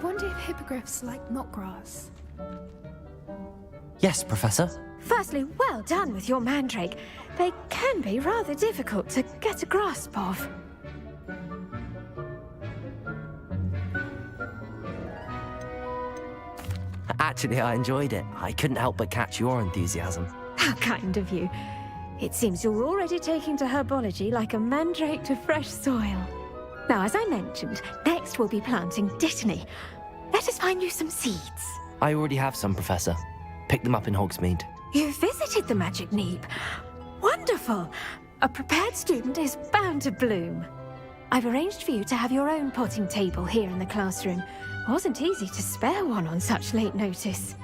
wonder if hippogriffs like knotgrass. Yes, Professor. Firstly, well done with your mandrake. They can be rather difficult to get a grasp of. Actually, I enjoyed it. I couldn't help but catch your enthusiasm. How kind of you. It seems you're already taking to herbology like a mandrake to fresh soil. Now, as I mentioned, next we'll be planting dittany. Let us find you some seeds. I already have some, Professor. Picked them up in Hogsmeade. You visited the Magic Neep. Wonderful! A prepared student is bound to bloom. I've arranged for you to have your own potting table here in the classroom. Wasn't easy to spare one on such late notice.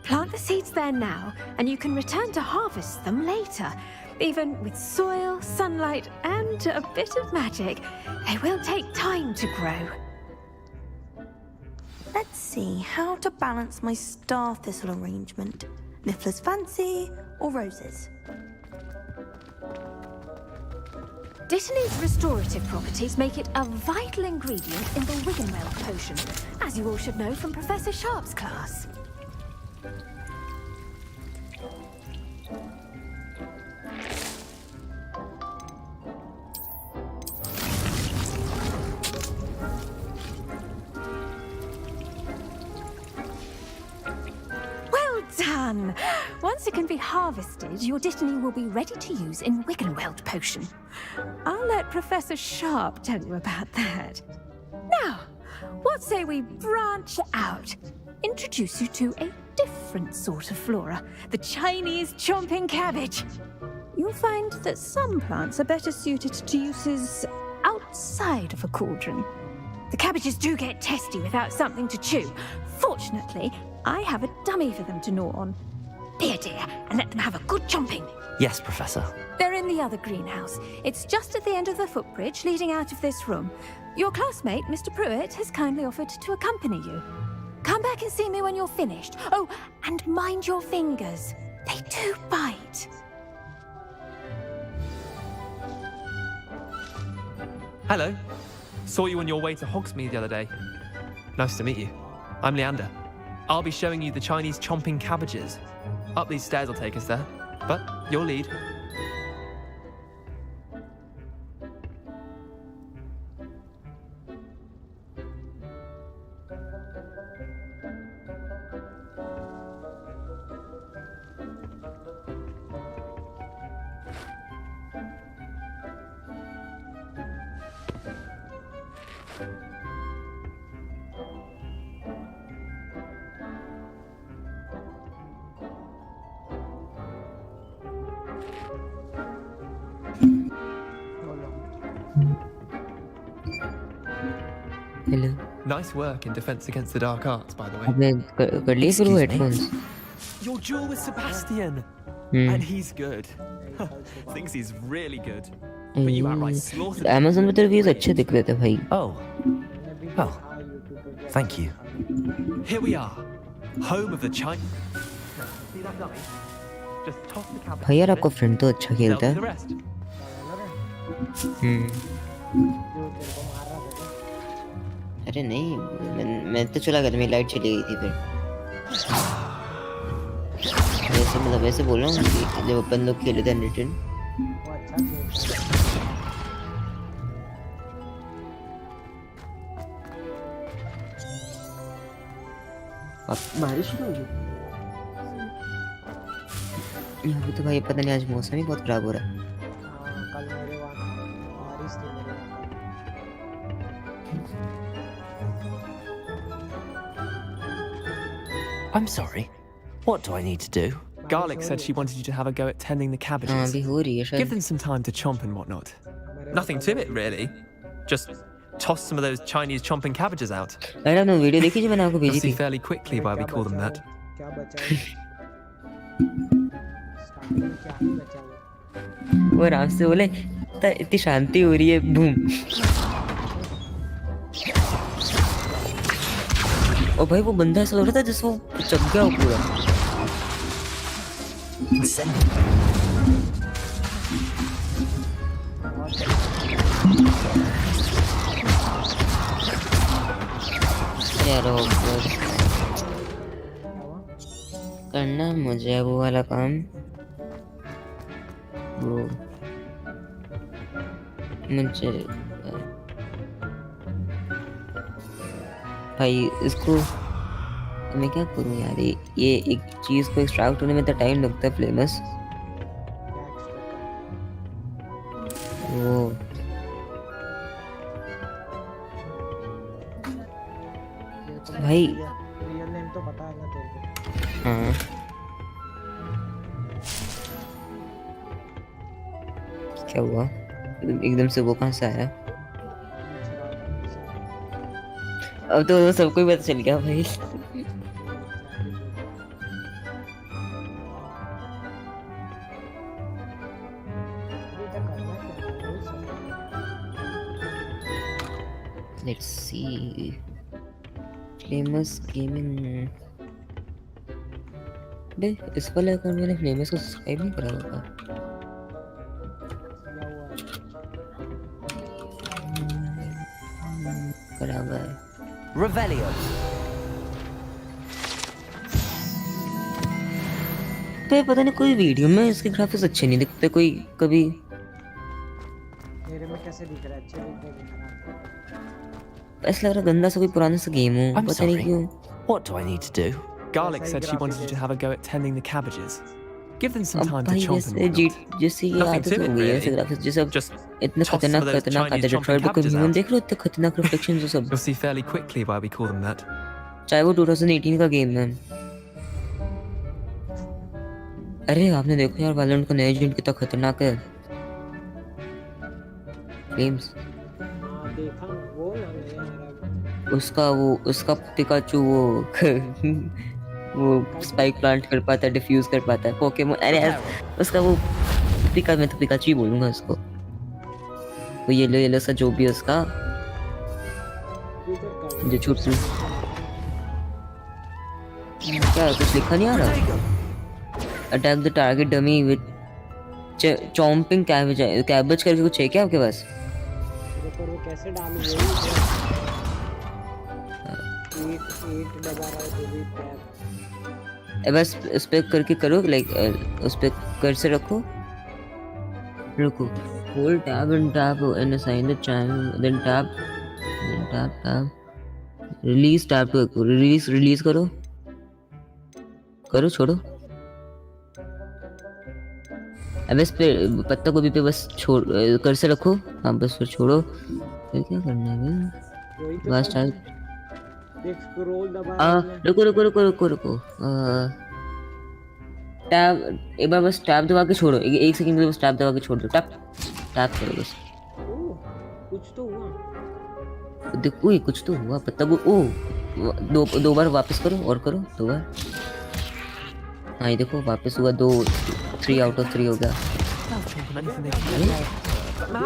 Plant the seeds there now, and you can return to harvest them later. Even with soil, sunlight, and a bit of magic, they will take time to grow. Let's see how to balance my star thistle arrangement. Niffler's fancy or roses? Dittany's restorative properties make it a vital ingredient in the Wiggenweld potion, as you all should know from Professor Sharp's class. Done! Once it can be harvested, your dittany will be ready to use in Wiggenweld potion. I'll let Professor Sharp tell you about that. Now, what say we branch out? Introduce you to a different sort of flora, the Chinese chomping cabbage. You'll find that some plants are better suited to uses outside of a cauldron. The cabbages do get testy without something to chew. Fortunately, I have a dummy for them to gnaw on. Be a dear and let them have a good chomping. Yes, Professor. They're in the other greenhouse. It's just at the end of the footbridge leading out of this room. Your classmate, Mr. Pruitt, has kindly offered to accompany you. Come back and see me when you're finished. Oh, and mind your fingers. They do bite. Hello. Saw you on your way to Hogsmeade the other day. Nice to meet you. I'm Leander. I'll be showing you the Chinese chomping cabbages. Up these stairs will take us there, but your lead. Hello. Nice work in Defense Against the Dark Arts, by the way. आपने कर लिए शुरू headphones? Your duel with Sebastian! And he's good. Thinks he's really good. But you outright slaughtered him. Amazon में तो reviews अच्छे दिख रहे थे भाई. Oh. Well, thank you. Here we are, home of the China. See that dummy? Just toss the cabbage. भाई यार आपका friend तो अच्छा खेलता They'll do है. the rest. अरे नहीं मैं तो चला गया था मेरी लाइट चली गई थी फिर वैसे मतलब वैसे बोल रहा हूँ कि जब अपन लोग खेले थे अनरिटन बारिश हो गई यहाँ पे तो भाई पता नहीं आज मौसम ही बहुत खराब हो रहा है I'm sorry. What do I need to do? Garlic said she wanted you to have a go at tending the cabbages. अभी हो रही है शायद Give them some time to chomp and whatnot. Nothing to it, really. Just toss some of those Chinese chomping cabbages out. अरे आपने video देखी जो मैंने आपको You'll भेजी see थी fairly quickly why we call them that. वो आराम से बोले इतनी शांति हो रही है बूम और भाई वो बंदा ऐसा लग रहा था जैसे वो चक गया हो पूरा यार हॉगवर्ट्स करना है मुझे वो वाला काम वो मुझे भाई इसको मैं क्या करूं यार ये एक चीज को एक्सट्रैक्ट होने में तो टाइम लगता है फ्लेमस वो भाई रियल नेम तो पता है ना तेरे को हाँ क्या हुआ एकदम से वो कहाँ से आया अब तो सबको ही पता चल गया भाई Let's see. Famous gaming. बे इस वाले अकाउंट मैंने फेमस को सब्सक्राइब नहीं करा होगा करा हुआ है Revelio. तो ये पता नहीं कोई वीडियो में इसके ग्राफिक्स अच्छे नहीं दिखते कोई कभी मेरे में कैसे दिख रहा है अच्छे दिख रहा है ऐसा लग रहा गंदा सा कोई पुराना सा गेम हो I'm पता नहीं sorry. क्यों What do I need to do? Garlic said she wanted you to have a go at tending the cabbages. Give them some अब time to भाई chomp and जैसे whatnot. जैसे ये Nothing आदत to हो it, गई है ऐसे really. ग्राफिक्स जैसे अब Just इतने toss some of those खतरनाक Chinese आते chomping डेट्रॉइट को cabbages ह्यूमन out. देख रहे हो इतने खतरनाक रिफ्लेक्शंस वो सब You'll see fairly quickly why we call them that. चाहे वो 2018 का गेम है अरे आपने देखो यार वैलोरेंट का नया एजेंट कितना खतरनाक है गेम्स हाँ देखा वो ना मेरा उसका पिकाचू वो स्पाइक प्लांट कर पाता है डिफ्यूज कर पाता है पोकेमोन अरे यार उसका वो मैं तो पिकाचू ही बोलूंगा उसको वो येलो सा जो भी है उसका जो छूट क्या कुछ लिखा नहीं आ रहा attack the target dummy with chomping cabbage करके कुछ है क्या आपके पास पर वो कैसे डालूं वही एट दबा रहा है तो भी टैब बस उस पे करके करो लाइक उस पे कर्सर रखो hold tab and tab and assign the channel then tab release tab to release करो छोड़ो अब इस पे पत्ता गोभी पे बस छोड़ कर्सर रखो हाँ बस फिर छोड़ो फिर क्या करना है भाई वही तो बस टाइम देख स्क्रॉल दबा रहा है रुको टैब एक बार बस टैब दबा के छोड़ो एक सेकंड के लिए बस टैब दबा के छोड़ दो टैब करो बस ओह कुछ तो हुआ देखो कुछ तो हुआ पत्ता को दो बार वापस करो और करो दो बार हाँ ये देखो वापस हुआ 3 out of 3 हो गया Anything they can get.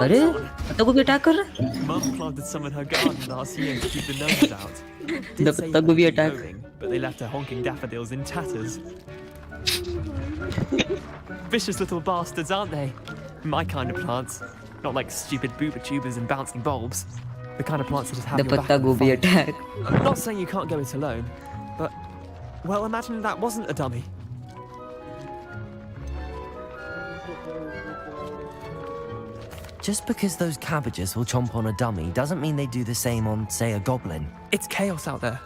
अरे पत्ता को भी अटैक कर रहा है Mum planted some in her garden last year to keep the gnomes out. Did The say putta gobi they'd be attack. growing, but they left her honking daffodils in tatters. Vicious little bastards, aren't they? My kind of plants. Not like stupid booba tubers and bouncing bulbs. The kind of plants that just have the your back पत्ता in को the भी fight. Attack I'm not saying you can't go it alone, but, well, imagine that wasn't a dummy. Just because those cabbages will chomp on a dummy doesn't mean they do the same on, say, a goblin. It's chaos out there.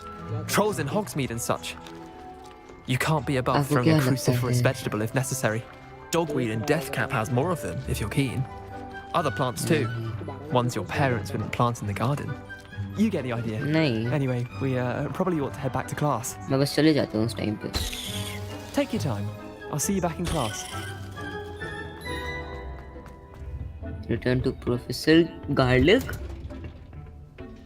Trolls in Hogsmeade and such. You can't be above आपको throwing क्या a लगता cruciferous है? vegetable if necessary. Dogweed and deathcap has more of them, if you're keen. Other plants too. Ones your parents wouldn't plant in the garden. You get the idea. नहीं Anyway, we probably ought to head back to class. मैं बस चले जाता हूँ उस time पे Take your time. I'll see you back in class. Return to professor Garlick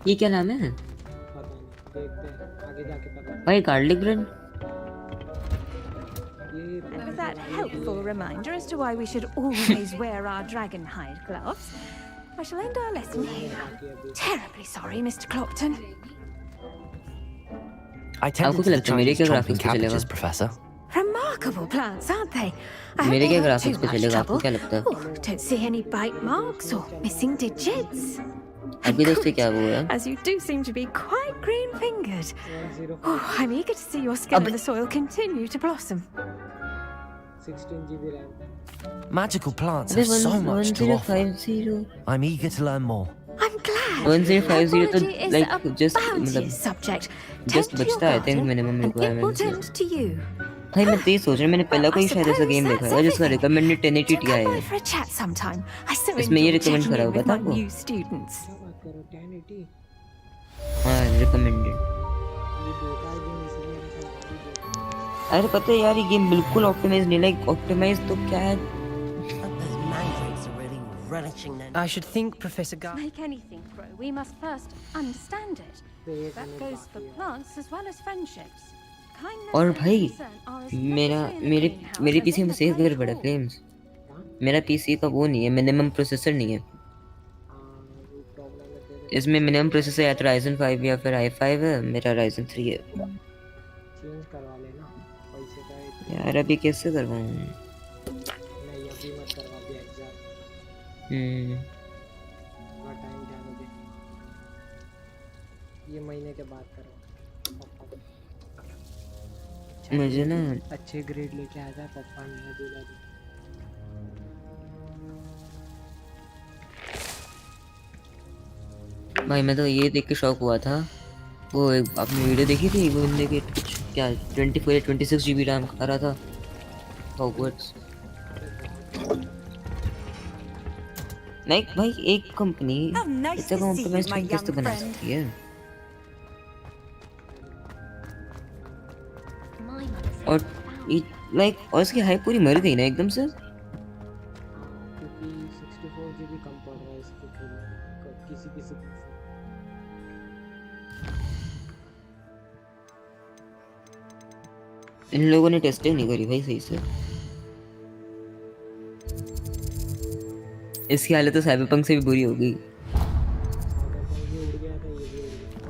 ये क्या नाम है पता नहीं देखते हैं आगे जाके पता भाई गार्लिक ब्रेड ये With that helpful reminder as to why we should always wear our dragon hide gloves, I shall end our lesson here. Terribly sorry, Mr. Clopton. I tended आपको to क्या the लगता है मेरे Chinese क्या chomping graphics पे चलेगा? cabbages, Professor. Remarkable plants, aren't they? I hope मेरे they क्या aren't too graphics पे much चलेगा आपको trouble. क्या लगता है Oh, don't see any bite marks or missing digits. अभी तो उससे क्या हुआ है? As you do seem to be quite green-fingered. 105 Oh, I'm eager to see your skill in the soil continue to blossom. 16 GB RAM. Magical plants अबे have so much to offer. 1050 I'm eager to learn more. I'm glad. 1050 तो Herbology is like a just bounteous मतलब subject. just Tend to your बचता है I think garden, minimum and it will requirements है। tend to you. भाई मैं तो ये सोच रहा हूँ मैंने पहला कोई I शायद ऐसा suppose गेम देखा that's है जिसका everything. Recommended 1080 Do Ti come by है। for a chat sometime. I so इसमें ये enjoy recommend checking करा in होगा with था my आपको? new students. क्या बात करो 1080 हाँ रिकमेंडेड। ये देखा है गेम इसलिए मेरे साथ अभी देखा अरे पता है यार ये गेम बिल्कुल ऑप्टिमाइज नहीं लाइक ऑप्टिमाइज तो क्या है? Those mandrake are really relishing their... I should think Professor Gar. Make anything grow, we must first understand it. तो एक That मिनट goes for बाकी है plants as well as friendships. Kindness और and भाई concern are as मेरा necessary in the मेरे greenhouse मेरे as PC in में the सेफ plant गड़बड़ है hall. फ्लेम्स। मेरा पीसी का वो नहीं है मिनिमम प्रोसेसर नहीं है। वो प्रॉब्लम है तेरे इसमें मिनिमम प्रोसेसर या तो Ryzen 5 या फिर i5 है मेरा Ryzen 3 है। चेंज करवा लेना पैसे का एक यार अभी कैसे करवाऊँ? नहीं अभी मत करवा दिया एग्जाम थोड़ा टाइम जाने दे ये महीने के बाद करवा मुझे ना अच्छे ग्रेड लेके आ जाए पापा ने दिला दे भाई मैं तो ये देख के शॉक हुआ था वो एक आपने वीडियो देखी थी वो बंदे के कुछ क्या 24 या 26 GB रैम खा रहा था हॉगवर्ट्स। नहीं भाई एक कंपनी इतना कॉम्प्रोमाइज कैसे बना सकती है? और लाइक और इसकी हाइप पूरी मर गई ना एकदम से। क्योंकि 64 GB कम पड़ रहा है इसके किसी किसी से इन लोगों ने टेस्टिंग नहीं करी भाई सही से। इसकी हालत तो साइबरपंक से भी बुरी होगी। ये उड़ गया था ये भी उड़ गया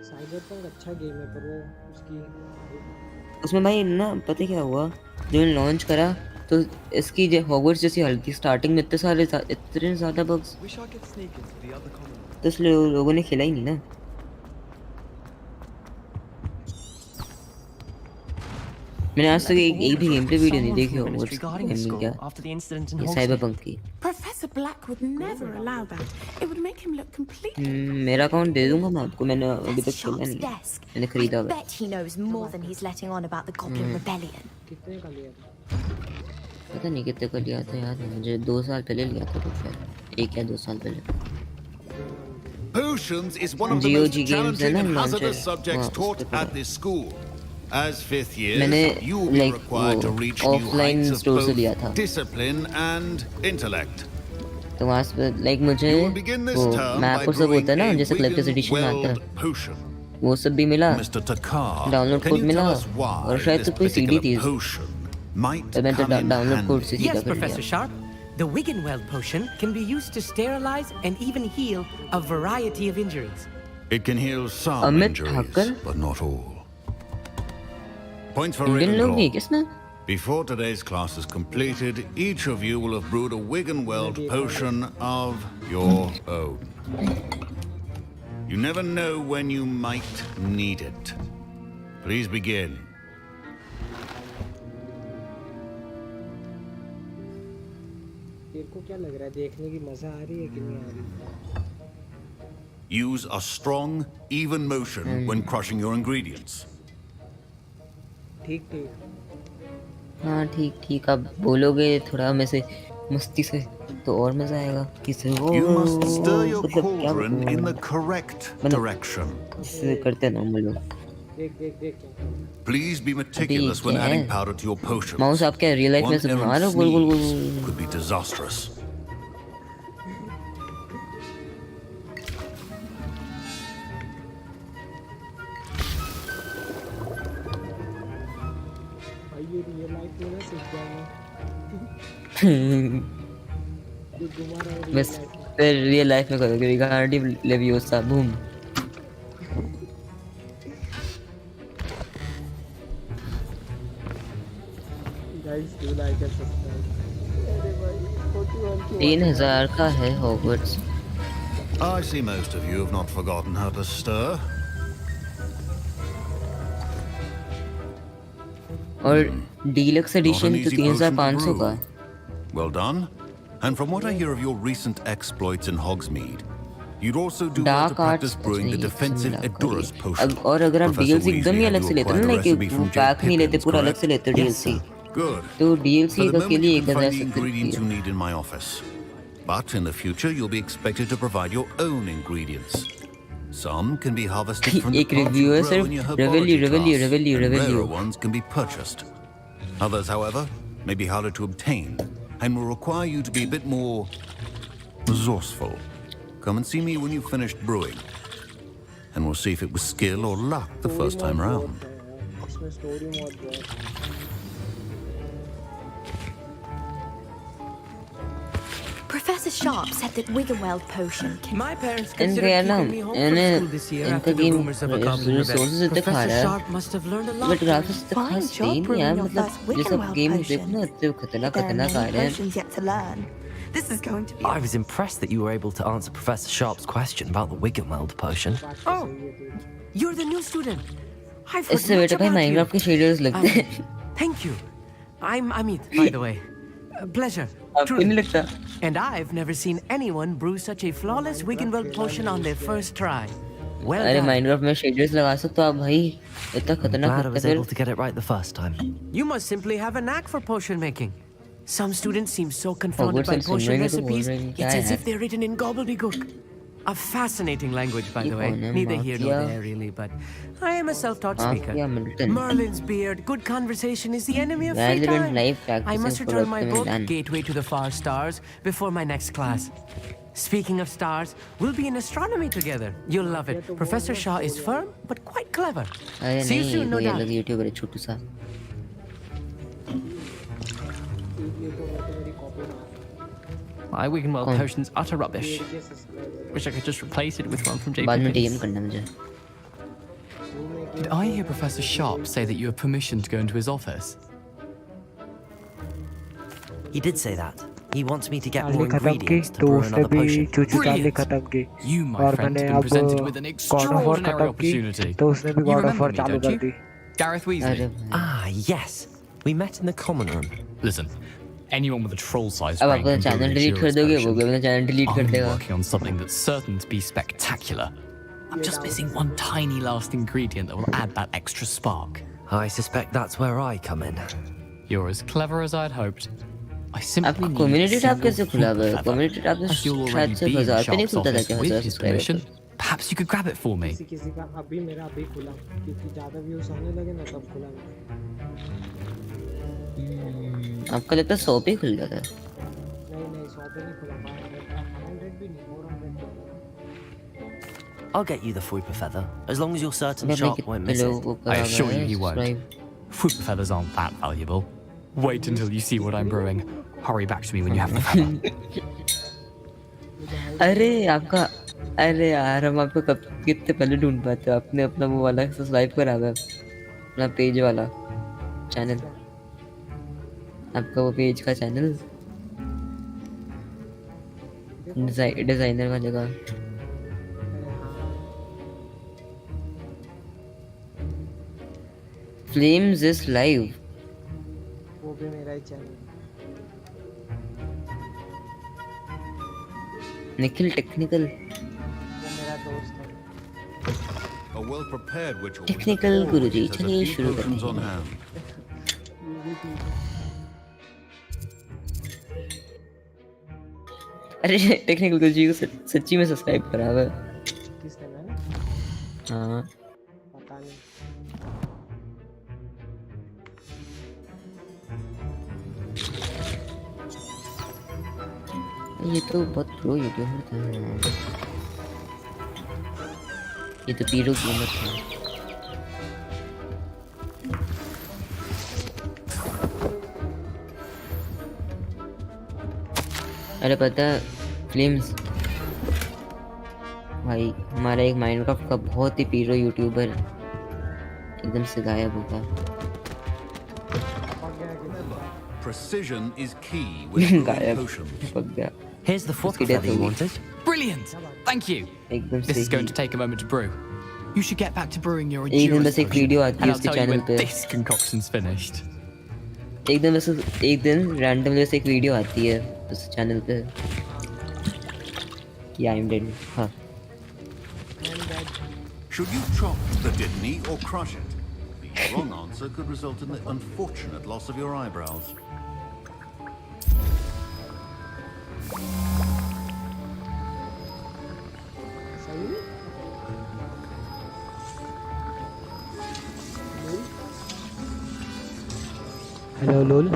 साइबरपंक अच्छा गेम है पर वो उसकी उसमें भाई ना पता क्या हुआ जो लॉन्च करा तो इसकी जो हॉगवर्ट्स जैसी हल्की स्टार्टिंग में इतने ज़्यादा बग्स तो इसलिए लोगों ने खेला ही नहीं ना। मैंने आज तक एक भी गेम प्ले वीडियो नहीं देखी हॉगवर्ट्स गेमिंग क्या after the incident in ये Hogsmeade. साइबरपंक की। Professor Black would never allow that. It would make him look completely. मेरा अकाउंट दे दूंगा मैं आपको मैंने अभी तक खेला Sharp's नहीं है desk. मैंने खरीदा I हुआ है। bet he knows more than he's letting on about the Goblin Rebellion. कितने का लिया था पता नहीं कितने का लिया था याद है मुझे 2 साल पहले लिया था कुछ शायद 1 या 2 साल पहले। Potions is one of the GOG most games है challenging ना and launcher hazardous subjects हाँ, taught उसपे पढ़ा। at this school. As fifth years, मैंने you will be like required to वो reach new offline heights of store से both लिया था। discipline and intellect. तो वहाँ पे लाइक मुझे You will begin this वो term by मैप और सब brewing होता है ना a जैसे कलेक्टर्स एडिशन में आता Wiggenweld है potion. वो सब भी मिला Mr. Takar, download can code you मिला tell us why और शायद this तो कोई सीडी particular थी potion might तो मैं तो come in डाउनलोड कोड से handy? सीधा Yes, कर Professor लिया। Sharp. The Wiggenweld potion can be used to sterilize and even heal a variety of injuries. It can heal some Amit injuries, Thakar but not all. Points for Indian लोग भी Ravenclaw. किसमें Before today's class is completed, each of you will have brewed a Wiggenweld potion of your own. You never know when you might need it. Please begin. तेरे को क्या लग रहा है देखने की मजा आ रही है कि नहीं आ रही Use a strong, even motion when crushing your ingredients. ठीक ठीक हाँ ठीक ठीक आप बोलोगे थोड़ा में से मस्ती से तो और मजा आएगा किसी को You must stir your मतलब क्या cauldron in the बताऊँ? correct मतलब- direction. इससे करते हैं नॉर्मल लोग। देख देख देख क्या Please be meticulous when क्या adding है? powder to your potions. Mouse आप क्या रियल लाइफ में One से errant मारो गोल गोल sneeze goal could be disastrous. भाई ये रियल लाइफ में ना सीख जाएंगे जो घुमा रहा है रियल बस लाइफ में फिर रियल लाइफ में करोगे Wingardium Leviosa boom. Guys do like and subscribe अरे भाई 41 की 3000 का है Hogwarts. I see most of you have not forgotten how to stir. और डीलक्स Not an एडिशन तो easy 3500 potion to का। brew. Well done. And from what I hear of your recent exploits in Hogsmeade, you'd also do well to dark practice arts brewing the defensive Edurus potion. और अगर आप Professor DLC एकदम ही Weasley had अलग you से लेते हो acquire ना, the like recipe वो from पैक J. नहीं लेते, Pippin's, पूरा अलग correct? से लेते हो Yes, डीएलसी, Good. तो For डीएलसी the के moment, लिए you can find the 1070 ingredients you है। need in my office. But in the future, you'll be expected to provide your own ingredients. Some can be harvested from the एक plants you reviewer grow सिर्फ in your revelio, herbology revelio, class, revelio, and revelio। rarer ones can be purchased. Others, however, may be harder to obtain and will require you to be a bit more resourceful. Come and see me when you've finished brewing, and we'll see if it was skill or luck the first time round. इसमें story mode जो है Professor Sharp said that Wiggenweld potion can... My parents इनका considered यार ना keeping me home from इन्हें school this year इनका after the game rumors of a goblin resources rebellion. इतने खा Professor रहा है, Sharp must have learned a lot. But graphics इतने Fine खास job नहीं है brewing यार, your मतलब first ये सब Wiggenweld गेम potion. देखो ना, इतने खतरनाक There are खतरनाक आ many रहे हैं। potions yet to learn. This is going to be... I was impressed that you were able to answer Professor Sharp's question about the Wiggenweld potion. Oh, you're the new student. I've heard इससे much बेटा भाई about you. Minecraft के shaders लगते हैं। Thank you. I'm Amit, by the way. A pleasure. आपको नहीं Truly. लगता? And I've never seen anyone brew such a flawless Wiggenweld potion on their first try. Well अरे done. Minecraft में shaders लगा सकते हो आप भाई, इतना खतरनाक Glad I लगता was है able फिर। to get it right the first time. You must simply have a knack for potion making. Some students seem so confounded Hogwarts by and potion सुन रहे हैं तो बोल recipes, रहे हैं, क्या it's as है? if they're written in gobbledygook. A fascinating language, by ये the way. कौन है? Neither here nor mafia? there, really, but I am a self-taught mafia speaker. Milton. Merlin's beard, good conversation is the enemy of free Mandarin time. life I practicing must for return my optimum book, land. Gateway to the Far Stars, before my next class. Speaking of stars, we'll be in astronomy together. You'll love it. Professor Shah is firm, but quite clever. अरे See you नहीं, soon, no कोई doubt. अलग YouTuber है छोटू सा। ये तो मेरी copy मार My Wiggenweld Oh. potion's utter rubbish. के subscriber Wish I could just replace it with one from J. बाद में Pippin's. डीएम करना मुझे। Did I hear Professor Sharp say that you have permission to go into his office? He did say that. He wants me to get Charlie more खत्म की ingredients to तो brew उसने another भी potion. चूचू Charlie Brilliant. खत्म की You, my और friend, मैंने have been presented अब with an God of war extraordinary खत्म की opportunity. तो उसने भी You God of remember war me, चालू don't कर you? दी। Gareth Weasley. अरे भाई, Ah, yes. We met in the common room. Listen, anyone with a troll-sized अब brain अपना can brew channel an delete कर Edurus दोगे, वो potion. भी अपना चैनल डिलीट कर I'm देगा। working on something that's certain to be spectacular. I'm just missing one tiny last ingredient that will add that extra spark. I suspect that's where I come in. You're as clever as I'd hoped. I simply आपका need community a tab single कैसे खुला fruit है? feather. Community tab तो As you'll शायद already सिर्फ be in 1000 पे नहीं Sharp's खुलता था office क्या, with 1000 his permission. Subscriber. Perhaps you could grab it for me. किसी का अभी मेरा अभी खुला क्योंकि ज़्यादा व्यूज आने लगे ना तब खुला मेरा। आपका लगता है 100 पे ही खुल गया था। नहीं नहीं 100 पे नहीं खुला 500 भी नहीं 400 I'll get you the Fuipa feather, as long as you're certain मैंने Sharp कितने won't miss लोगों it. को I करा assure है you he won't. Subscribe. Fruit feathers aren't that valuable. Wait until you see what I'm brewing. Hurry back to me when you have the feather. अरे आपका, अरे यार हम आपको कब कितने पहले ढूंढ पाते हो, आपने अपना वो वाला सब्सक्राइब करा हुआ है, अपना पेज वाला चैनल, आपका वो पेज का चैनल डिजाइनर वाले का। Flames is live. वो भी मेरा ही चैनल। निखिल टेक्निकल, वो मेरा दोस्त है। A well-prepared witch technical Guruji, has a चलिए few शुरू करते potions on हैं। hand. अरे टेक्निकल गुरुजी को सच्ची में सब्सक्राइब करा हुआ है। किसने मैंने हाँ पता नहीं। ये तो बहुत प्रो यूट्यूबर था, ये तो पीरो गेमर था। अरे पता है फ्लेम्स भाई, हमारा एक माइनक्राफ्ट का बहुत ही पीरो यूट्यूबर एकदम से गायब होगा। Precision is key with brewing गायब potions. पक गया Here's the fourth उसकी death feather you हो गई। wanted. Brilliant! Thank you. एकदम This is going to सही take a moment to brew. You should get back to brewing your एक दिन endurance बस एक potion, वीडियो आती and है I'll उसके tell you चैनल when पे this concoction's finished. एक दिन रैंडमली बस एक वीडियो आती है उस चैनल पे कि आई एम डेड हाँ Should you chop the kidney or crush it? The wrong answer could result in the unfortunate loss of your eyebrows. सही में? हेलो लोल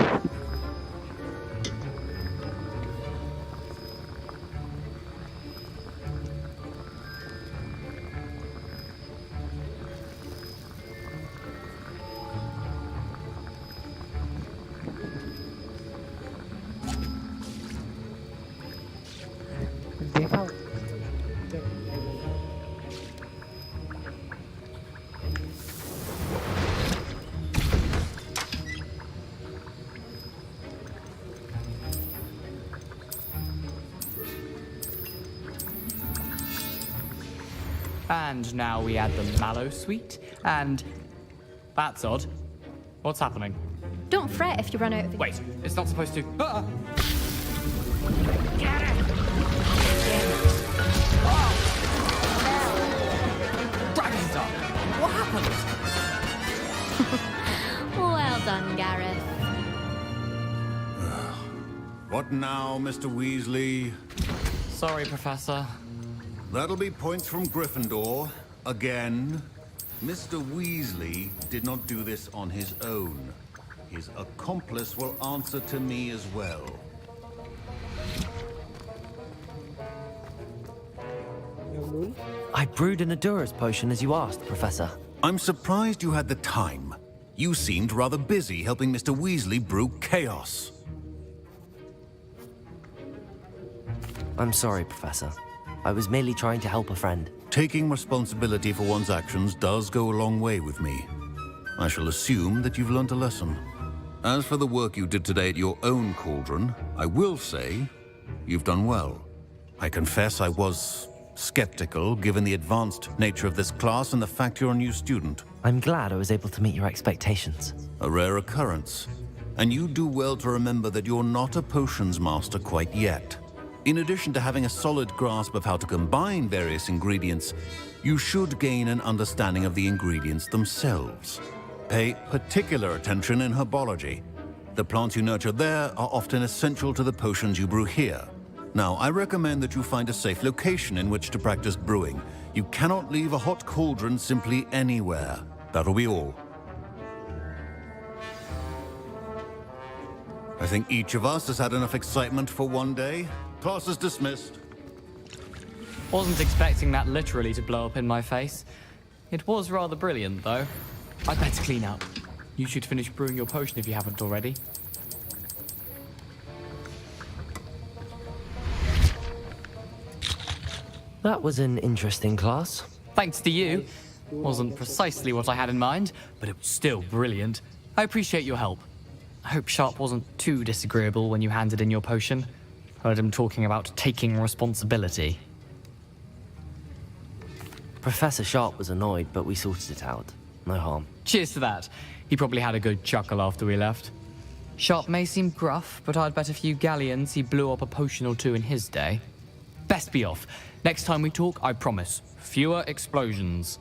देखा And now we add the mallow sweet, and that's odd. What's happening? Don't fret if you run out of... Wait, it's not supposed to. Dragon's up. What happened? Well done, Gareth. What now, Mr. Weasley? Sorry, Professor. That'll be points from Gryffindor. Again. Mr. Weasley did not do this on his own. His accomplice will answer to me as well. Lol I brewed an Adura's potion as you asked, Professor. I'm surprised you had the time. You seemed rather busy helping Mr. Weasley brew chaos. I'm sorry, Professor. I was merely trying to help a friend. Taking responsibility for one's actions does go a long way with me. I shall assume that you've learnt a lesson. As for the work you did today at your own cauldron, I will say you've done well. I confess I was skeptical given the advanced nature of this class and the fact you're a new student. I'm glad I was able to meet your expectations. A rare occurrence. And you do well to remember that you're not a potions master quite yet. In addition to having a solid grasp of how to combine various ingredients, you should gain an understanding of the ingredients themselves. Pay particular attention in herbology. The plants you nurture there are often essential to the potions you brew here. Now, I recommend that you find a safe location in which to practice brewing. You cannot leave a hot cauldron simply anywhere. That'll be all. I think each of us has had enough excitement for one day. Class is dismissed. Wasn't expecting that literally to blow up in my face. It was rather brilliant, though. I'd better clean up. You should finish brewing your potion if you haven't already. That was an interesting class. Thanks to you. Wasn't precisely what I had in mind, but it was still brilliant. I appreciate your help. I hope Sharp wasn't too disagreeable when you handed in your potion. Heard him talking about taking responsibility. Professor Sharp was annoyed, but we sorted it out. No harm. Cheers to that. He probably had a good chuckle after we left. Sharp may seem gruff, but I'd bet a few galleons he blew up a potion or two in his day. Best be off. Next time we talk, I promise, fewer explosions.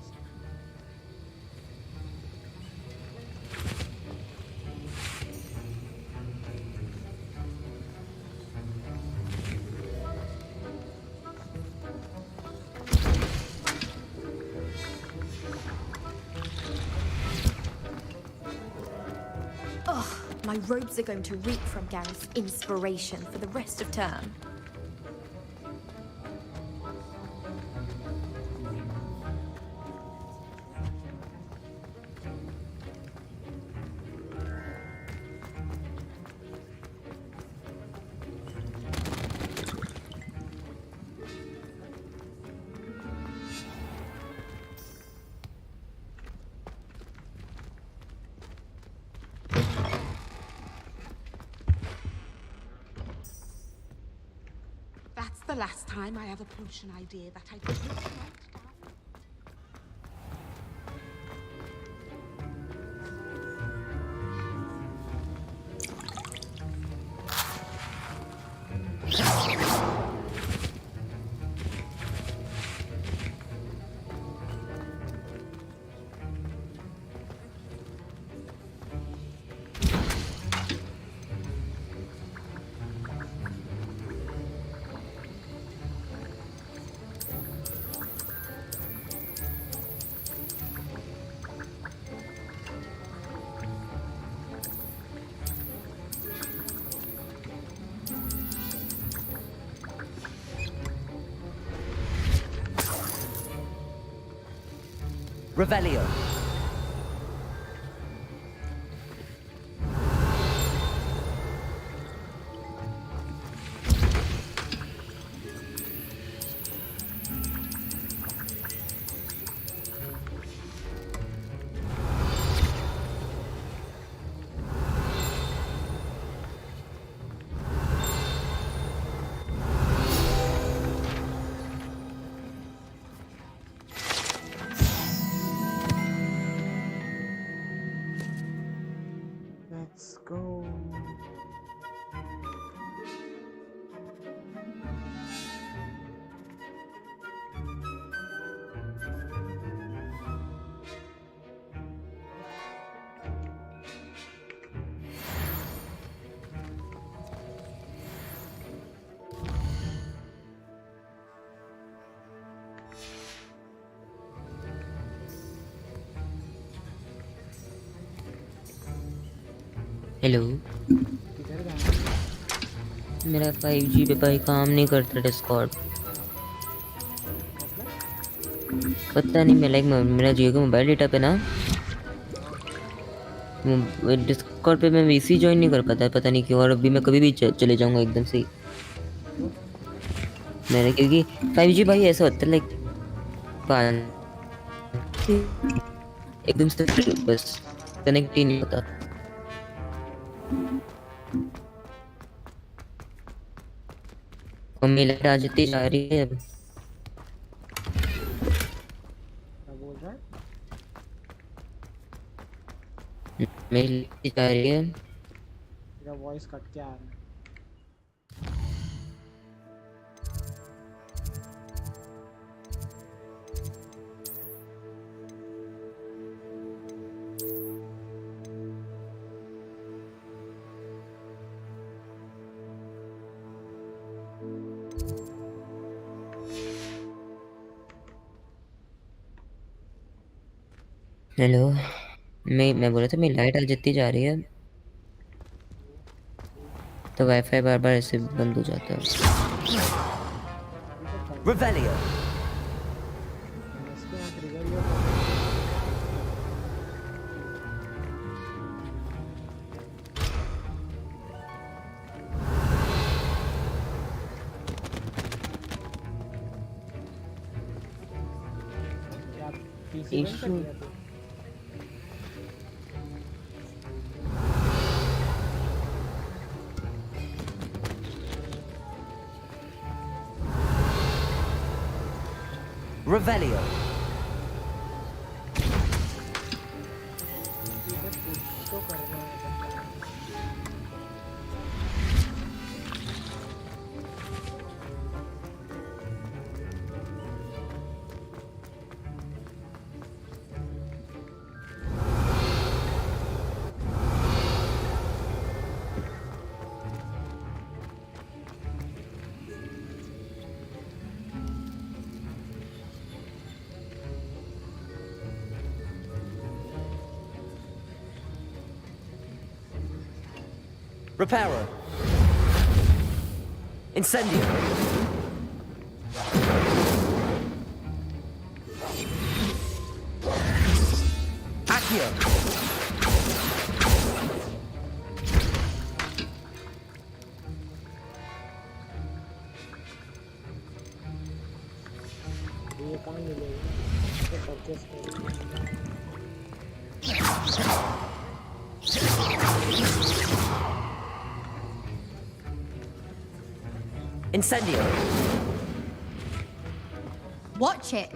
My robes are going to reek from Gareth's inspiration for the rest of term. the last time I have a potion idea that I didn't write down. Revelio. Let's go. Hello किधर गया? मेरा 5G पे भाई काम नहीं करता Discord. पता नहीं मैं मेरा जियो का मोबाइल डेटा पे ना डिस्कॉर्ड पे मैं वीसी ज्वाइन नहीं कर पाता, पता नहीं क्यों। और अभी मैं कभी भी चले जाऊंगा एकदम से मैंने, क्योंकि 5G भाई ऐसा होता है लाइक एकदम से बस कनेक्ट ही नहीं होता। और मेरी लाइट आ जाती जा रही है अब। क्या बोल रहा है? मेरी लाइट जा रही है। तेरा वॉइस कट के आ रहा है। हेलो, मैं बोला था मेरी लाइट आ जाती जा रही है तो वाईफाई बार बार ऐसे बंद हो जाता है। Revelio. इसके यहाँ ट्रिगर ही होता है। क्या पीसी बंद कर दिया तू? Revelio. तो करना है बंदा। Reparo. Incendio. Accio. ये काम मिलेगा तो परचेस करेंगे। Incendio. Watch it.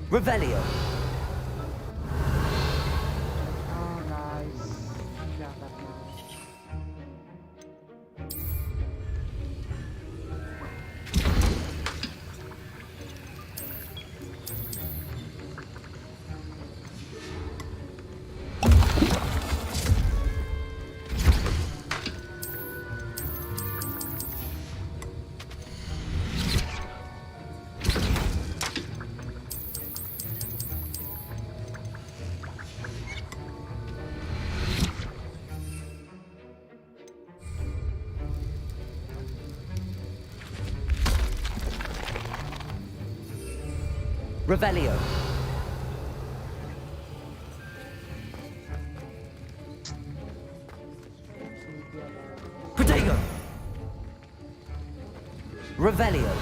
Revelio. हाँ guys, क्या करना है? Revelio. Protego. Revelio.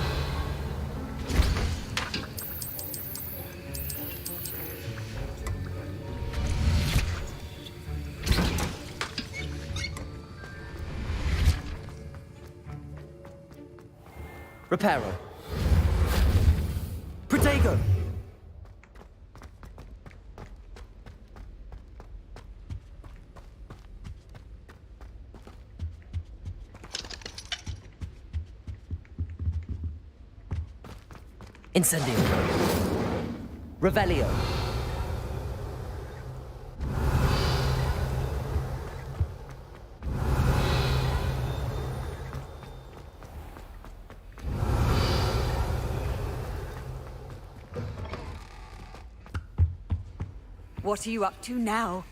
Reparo. Protego. Incendio. Revelio. What are you up to now?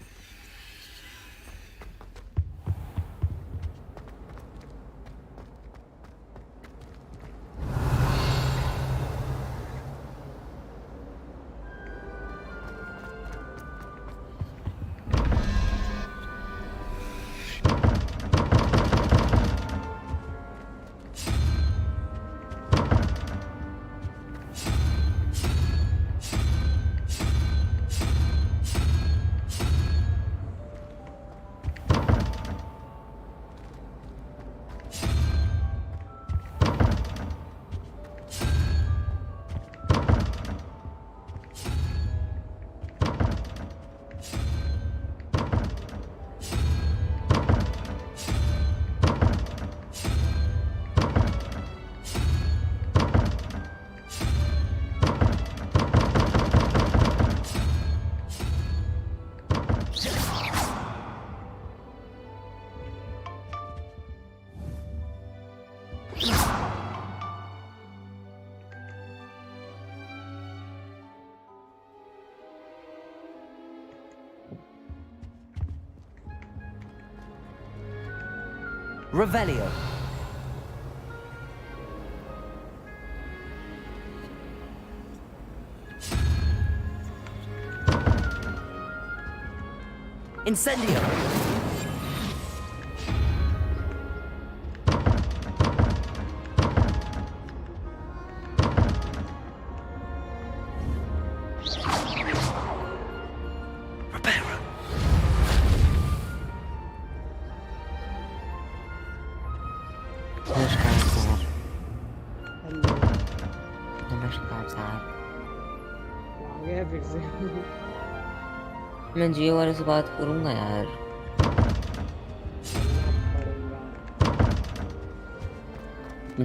Revelio. Incendio. मैं जियो वाले से बात करूंगा यार।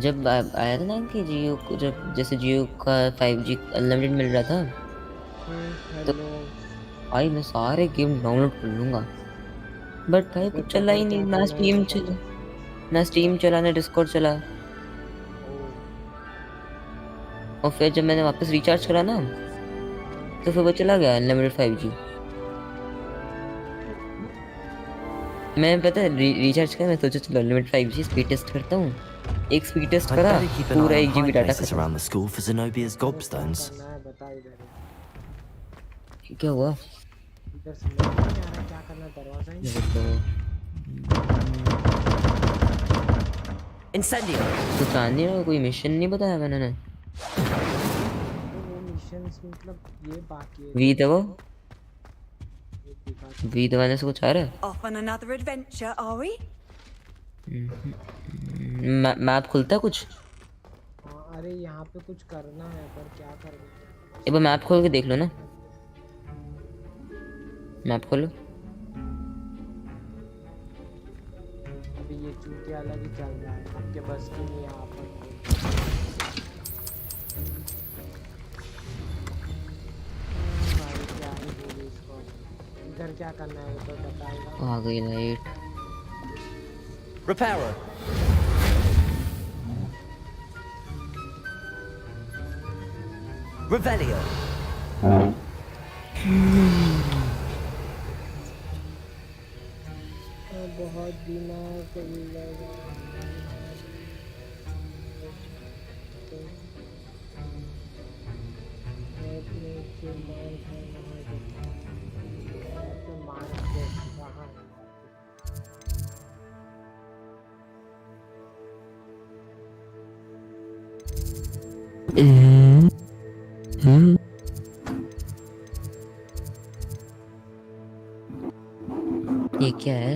जब आया था ना कि जियो को, जब जैसे जियो का 5G अनलिमिटेड मिल रहा था, तो भाई मैं सारे गेम डाउनलोड कर लूंगा, बट भाई कुछ चला ही नहीं, ना स्टीम चला ना डिस्कॉर्ड चला। और फिर जब मैंने वापस रिचार्ज करा ना, तो फिर वो चला गया अनलिमिटेड 5G। मैं पता है रिचार्ज कर, मैं सोचा चलो अनलिमिटेड 5G स्पीड टेस्ट करता हूँ। एक स्पीड टेस्ट करा, पूरा 1 GB डाटा खत्म। around the school for Zenobia's gobstones. इधर क्या हुआ? समझ नहीं आ रहा क्या करना, दरवाजा ही Incendio. तो चांदी ना कोई मिशन नहीं बताया मैंने। मिशंस मतलब ये बाकी है। वी दबो, ये दिखा वी दबाने से कुछ आ रहा है? Off on another adventure, are we? Map खुलता है कुछ? हाँ अरे यहाँ पे कुछ करना है पर क्या करना है? एक बार मैप खोल के देख लो ना, मैप खोलो। अभी ये चूतिया अलग ही चल रहा है, आपके बस की नहीं है आप भाई क्या ही बोलूं इसको। इधर क्या करना है वो तो बताएगा। आ गई लाइट। Repairer. Revelio. बहुत दिमाग लगा। ये क्या है?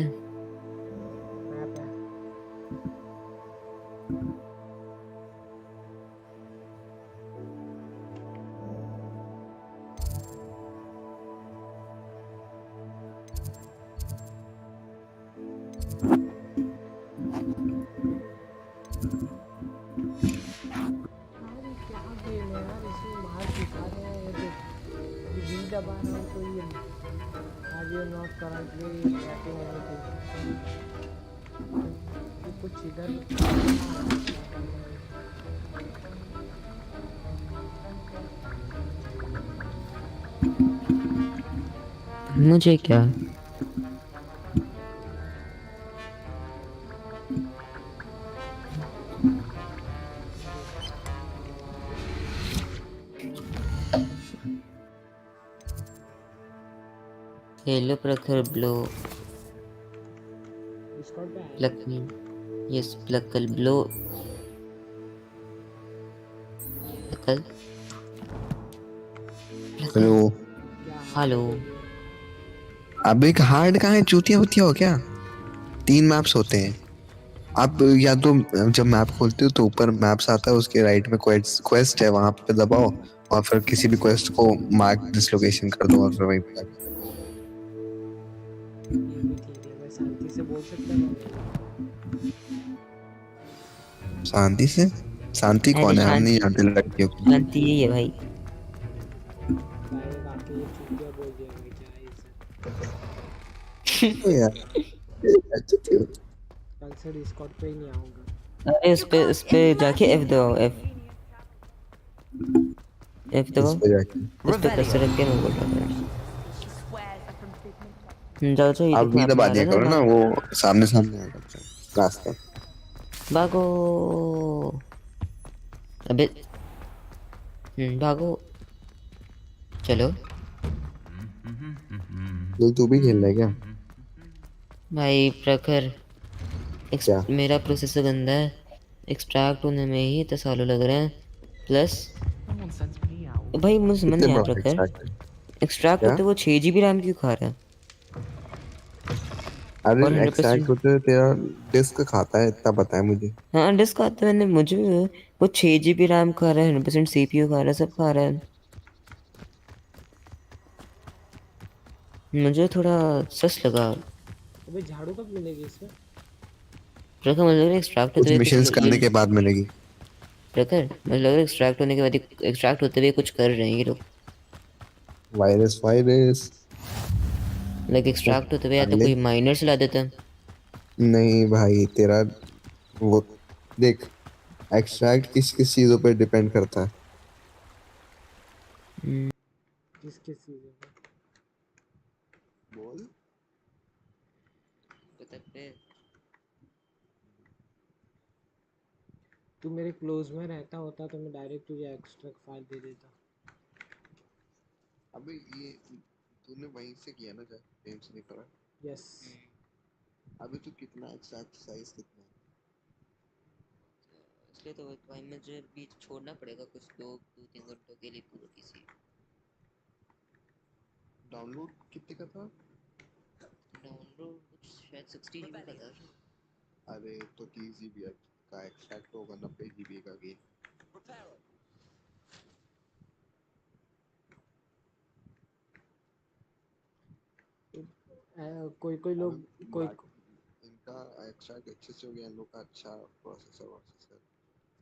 कुछ इधर मुझे क्या? हेलो प्रखर ब्लो प्लकल, यस प्लकल ब्लो प्लकल। Hello hello. अब एक हार्ड कहाँ है, चूतिया बुतिया हो क्या? 3 मैप्स होते हैं। आप या तो जब मैप खोलते हो तो ऊपर मैप्स आता है, उसके राइट में क्वेस्ट है, वहां पे दबाओ और फिर किसी भी क्वेस्ट को मार्क दिस लोकेशन कर दो और फिर वहीं पे जाके ये भी ठीक है। मैं शांति से बोल सकता हूँ। शांति से। शांति अरे कौन है? हम नहीं शांति, जानते लड़कियों को। शांति यही है भाई। डायरेक्ट आके ये चूतिया बोल दिया भाई, क्या है ओ यार चूतिया। कल से डिस्कॉर्ड पे ही नहीं आऊंगा। अरे इस पे जाके एफ दबाओ, एफ दबाओ। इस पे जाके इस पे कैसे रख के मैं बोल रहा था। जाओ जाओ, ये आप देखो भी मैप में दबा आ दिया रहा है करो ना ना, मैप। वो सामने सामने आ जाता है रास्ता। भागो। अबे भागो। चलो तू भी खेल रहा है क्या? भाई प्रखर, क्या मेरा प्रोसेसर गंदा है, एक्सट्रैक्ट होने में ही तो सालों लग रहे हैं। प्लस भाई मुझे समझ कितने नहीं आया बड़ा प्रखर, एक्सट्रैक्ट? एक्सट्रैक्ट क्या? होते वो 6 GB रैम क्यों खा रहा है? अरे और 100%। एक्सट्रैक्ट होते तेरा डिस्क खाता है, इतना पता है मुझे। हाँ डिस्क आता है, मैंने मुझे भी वो 6 GB रैम खा रहा है, 100% CPU खा रहा है, सब खा रहा है। मुझे थोड़ा सस लगा। अबे झाड़ू कब मिलेगी इसमें? प्रखर मुझे लग रहा है एक्सट्रैक्ट होते कुछ हुए कुछ मिशंस ये करने के बाद मिलेगी। प्रखर मुझे लग रहा है एक्सट्रैक्ट होने के बाद, एक्सट्रैक्ट होते हुए कुछ कर रहे हैं ये लोग। वायरस वायरस लाइक एक्सट्रैक्ट होते हुए या तो अगले। कोई माइनर चला देता है। नहीं भाई तेरा वो देख, एक्सट्रैक्ट किस किस चीजों पर डिपेंड करता है। किस किस चीज़ों पे? बोल। तू मेरे क्लोज में रहता होता तो मैं डायरेक्ट तुझे एक्सट्रैक्ट फाइल दे देता। अबे ये तूने वहीं से किया ना, जब गेम से नहीं करा। यस। अबे तू कितना एक्सट्रैक्ट साइज कितना है? इसलिए तो भाई मुझे बीच छोड़ना पड़ेगा कुछ 2-3 घंटों के लिए पूरा पीसी। डाउनलोड कितने का था? डाउनलोड कुछ शायद 60 GB का था। अरे तो 30 GB का एक्सट्रैक्ट होगा 90 GB का गेम। कोई कोई लोग कोई इनका एक्सट्रैक्ट अच्छे से हो गया, इन लोग का अच्छा प्रोसेसर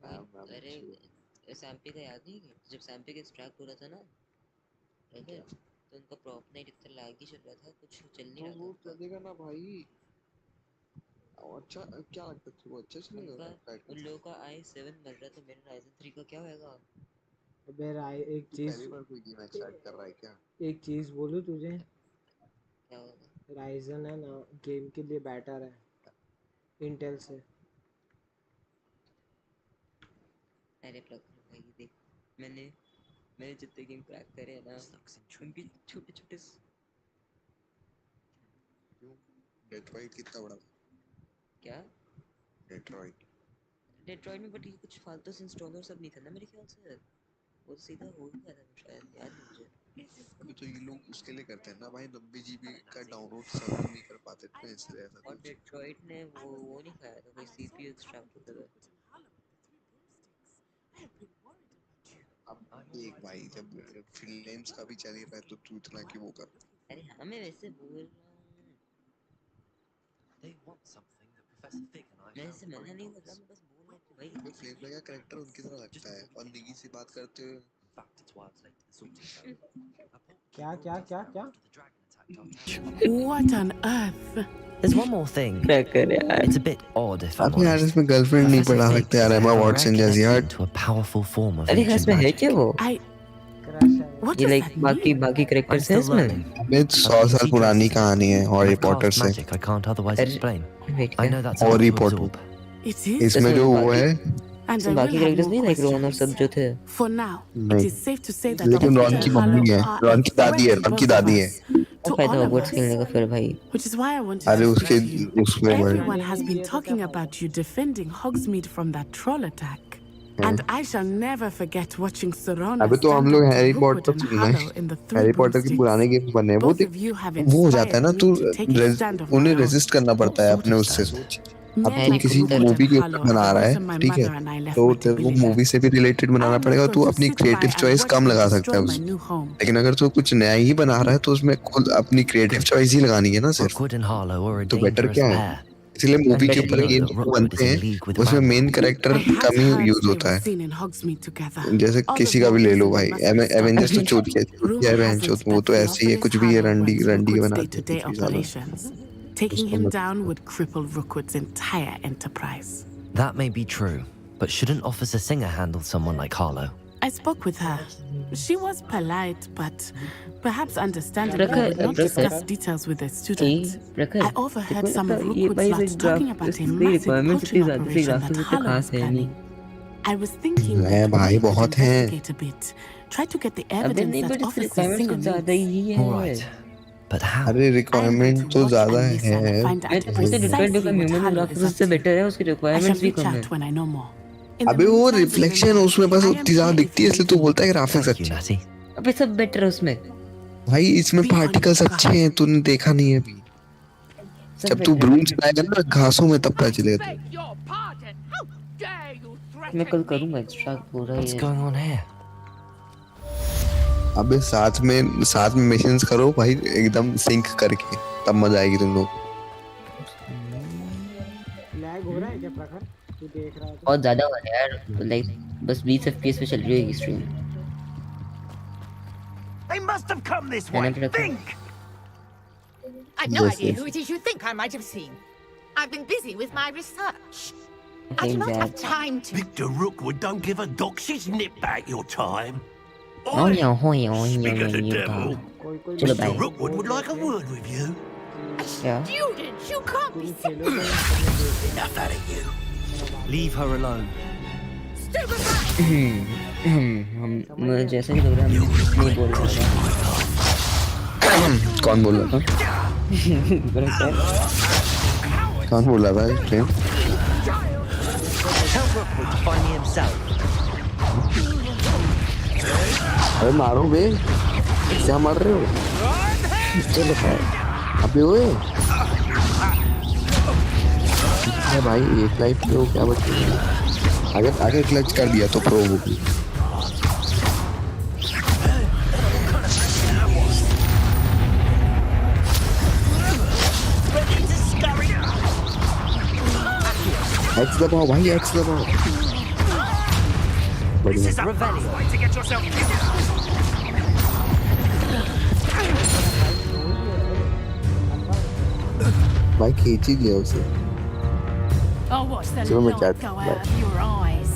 अरे सैम्पी का याद नहीं है जब सैम्पी का एक्सट्रैक्ट हो रहा था ना, तो उनका प्रॉप नाइट इतना लैगी चल रहा था, कुछ चल नहीं रहा था। वो चलेगा ना भाई, अच्छा क्या लगता है वो अच्छा चलेगा? उन लोगों का i7 मिल रहा था, मेरे Ryzen 3 का क्या होएगा? अबे एक चीज पहली बार कोई गेम एक्सट्रैक्ट कर रहा है क्या? एक चीज बोलूं तुझे, क्या होगा? राइजन है ना गेम के लिए बेटर है इंटेल से। अरे भाई देख, मैंने जितने गेम क्रैक करे हैं ना, उनके छोटे-छोटे डेट्रॉइट कितना बड़ा था? क्या? डेट्रॉइट में बट ये कुछ फालतू से इंस्टॉलर सब नहीं था ना मेरे ख्याल से, वो सीधा हो गया था शायद, याद नहीं मुझे। अभी तो ये लोग उसके लिए करते हैं ना भाई, 90 GB का डाउनलोड सर्वर नहीं कर पाते थे इसलिए ऐसा और कुछ। डेट्रॉइट ने वो नहीं खाया था, कोई CPU एक्सट्रैक्ट होता था। अब देख भाई, जब फ्रीलांस का भी चल ही रहा है तो तू इतना क्यों वो कर? अरे हाँ मैं वैसे बोल रहा हूँ, मैं ऐसे मना नहीं कर रहा, मैं बस बोल रहा हूँ कि भाई फ्लेम का कैरेक्टर उनकी तरह लगता है और निगी से बात करते हुए क्या क्या क्या क्या? What on earth? There's one more thing. It's a bit odd if I'm अब यार honest. इसमें गर्लफ्रेंड नहीं पढ़ा Professor सकते Fig यार, is एमा a वॉटसन जैसी reckless यार। into a powerful form of अरे ancient इसमें है magic. क्या वो? What ये does लाइक that mean? बाकी I'm कैरेक्टर्स हैं still इसमें? learning. अबे 100 साल पुरानी कहानी है And Harry I've Potter cast से। magic I can't otherwise explain. Wait I क्या? know that's hard Harry to Potter absorb. It is. इसमें जो वो है, And I बाकी will have कैरेक्टर्स more नहीं लाइक रोहन और सब questions. जो थे। For now, it नहीं, is safe to say that लेकिन रॉन Victor की and Harlow मम्मी है, are रॉन a की दादी है, threat to रॉन की both of दादी है। us, क्या to फायदा all of हॉगवर्ट्स us. खेलने का फिर भाई? Which is why I wanted अरे to उसके speak to you. उसमें Everyone has been talking about you defending Hogsmeade from that troll attack. And I shall never forget watching Serona अबे तो हम stand लोग up to Harry Rookwood Potter and सुनना Harlow है, in the Three Harry Potter के पुराने Broomsticks. Games बने हैं वो Both देख, of you have वो हो जाता है ना, inspired तू me to take a stand of उन्हें my own. रेजिस्ट करना पड़ता है What अपने sort of उससे। stand? सोच, अब Men तू like किसी Rookwood मूवी and के Harlow ऊपर बना are the रहा है, reason my ठीक है, mother and I left तो तेरे को Montabilia. मूवी से भी रिलेटेड बनाना I'm not पड़ेगा, going तू to अपनी sit by creative and choice watch come them लगा सकता destroy है my उसमें। new home. लेकिन अगर तू कुछ नया ही बना रहा है तो उसमें खुद अपनी क्रिएटिव चॉइस ही लगानी है ना सिर्फ। Rookwood and Harlow are a तो बेटर dangerous क्या है, pair. इसलिए मूवी And के you should ऊपर know गेम that जो Rookwood is बनते in हैं league with उसमें Randall. Main character I had come he heard use they होता were है। seen in Hogsmeade together. जैसे All किसी of का more भी ले लो reason we भाई, must be एवेंजर्स तो stopping. चोट किया Rumor है has बहन, it वो that तो ऐसे ही है, Theophilus कुछ भी है, Harlow रंडी runs रंडी Rookwood's बना दिया day-to-day कुछ भी साला। operations. Taking उसको him मत down would cripple Rookwood's entire enterprise. That may be true, but shouldn't Officer Singer handle someone like Harlow? I spoke with her. She was polite, but perhaps understandably प्रखर would not प्रखर discuss details with a student. प्रखर I overheard देखो some of ये Rookwood's भाई lots talking about a इसकी massive requirements इतनी poaching ज्यादा operation graphics that इतने Harlow खास is है नहीं। planning. I was thinking है that भाई, we could बहुत हैं। investigate a bit. Try to get the अबे evidence नहीं, that बट इसकी Officer रिक्वायरमेंट्स Singer कुछ ज्यादा needs. ही All है। right, but how? अरे I'm going रिक्वायरमेंट to तो watch ज्यादा and listen and है find मैं out तो पूछते डिपेंड precisely होगा, what human Harlow is graphics up उससे to. बेटर है, उसकी I shall रिक्वायरमेंट्स भी reach कम है। out when I know more. In the अबे वो meantime, रिफ्लेक्शन remember, उसमें बस I am उतनी ज्यादा here if दिखती है, you इसलिए need तू me. बोलता है ग्राफिक्स Thank you, अच्छे हैं। Natty. अबे सब बेटर है उसमें, भाई इसमें Be on your पार्टिकल्स अच्छे guard. हैं, तूने देखा नहीं है अभी। सब जब तू बेटर है। ब्रूम चलाएगा ना घासों में तब पता चलेगा तुझे। मैं कल करूंगा एक्सट्रैक्ट पूरा What's ये। going on here? अबे साथ में मिशंस करो भाई, एकदम सिंक करके, तब मजा आएगी तुम लोग। लैग हो रहा है क्या प्रखर? तू देख रहा है तो? बहुत ज्यादा हो रहा है यार, लाइक बस 20 FPS पे चल रही है stream. They must have come this है ना way. प्रखर? Think! I've no Yes, idea yes. who it is you think I might have seen. I've been busy with my research. I do Same not have that. time to. Victor Rookwood don't give a doxy's nip back your time. Oh yeah, oh yeah, oh yeah, Speak of the oh yeah, devil. चलो Mr. भाई। Rookwood would like a word with you. क्या? Students, you can't be serious. Enough out of you. Leave her alone. मुझे जैसा कि लग रहा है हम नहीं बोल रहे हैं। कौन बोल रहा था? कौन बोल रहा था? Tell Rookwood to find me a yourself. अरे मारो बे, क्या मार रहे हो? चलो भाई, अबे ओए, अरे भाई एक लाइफ पे हो क्या बचे? अगर क्लच कर दिया तो प्रो होगी। एक्स दबाओ भाई, एक्स दबाओ। This is a fast way to get yourself भाई खींच ही लिया उसे। Oh, watch the चलो मैं light chat go out of your eyes.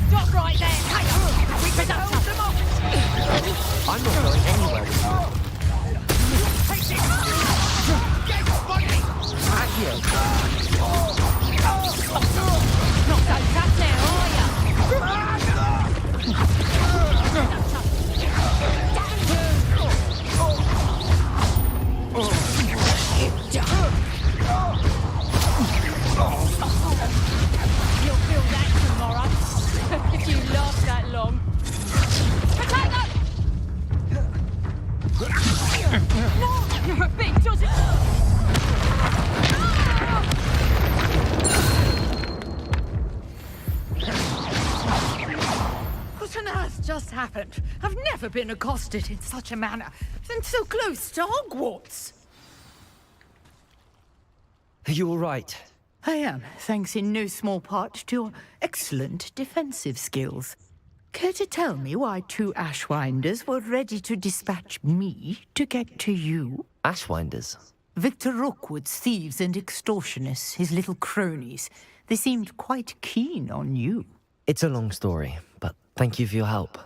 Stop right there! Hey, we can hold them off! I'm not going anywhere with you. Not so tough now, are ya? You'll feel that tomorrow, if you last that long. Potato! No, you're a big dodgy. What on earth just happened? I've never been accosted in such a manner, and so close to Hogwarts. Are you all right? I am, thanks in no small part to your excellent defensive skills. Care to tell me why two Ashwinders were ready to dispatch me to get to you? Ashwinders? Victor Rookwood's thieves and extortionists, his little cronies. They seemed quite keen on you. It's a long story, but thank you for your help.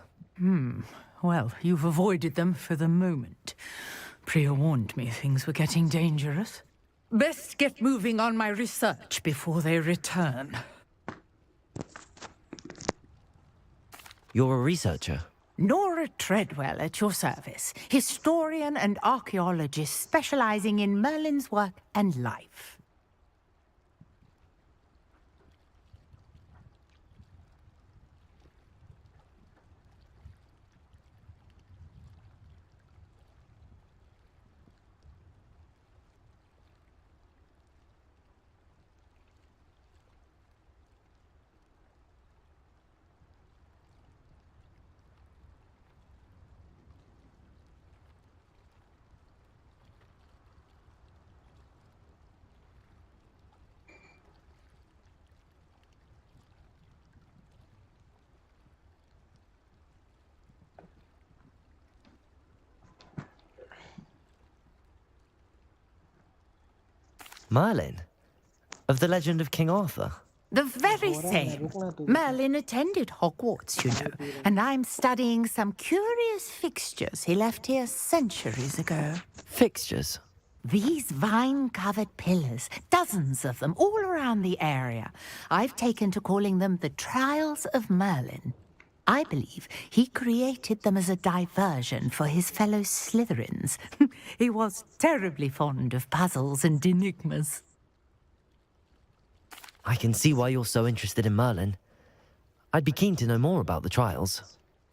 Well, you've avoided them for the moment. Priya warned me things were getting dangerous. Best get moving on my research before they return. You're a researcher? Nora Treadwell at your service, historian and archaeologist specializing in Merlin's work and life. Merlin? Of the legend of King Arthur? The very same. Merlin attended Hogwarts, you know, and I'm studying some curious fixtures he left here centuries ago. Fixtures? These vine-covered pillars, dozens of them, all around the area. I've taken to calling them the Trials of Merlin. I believe he created them as a diversion for his fellow Slytherins. He was terribly fond of puzzles and enigmas. I can see why you're so interested in Merlin. I'd be keen to know more about the trials.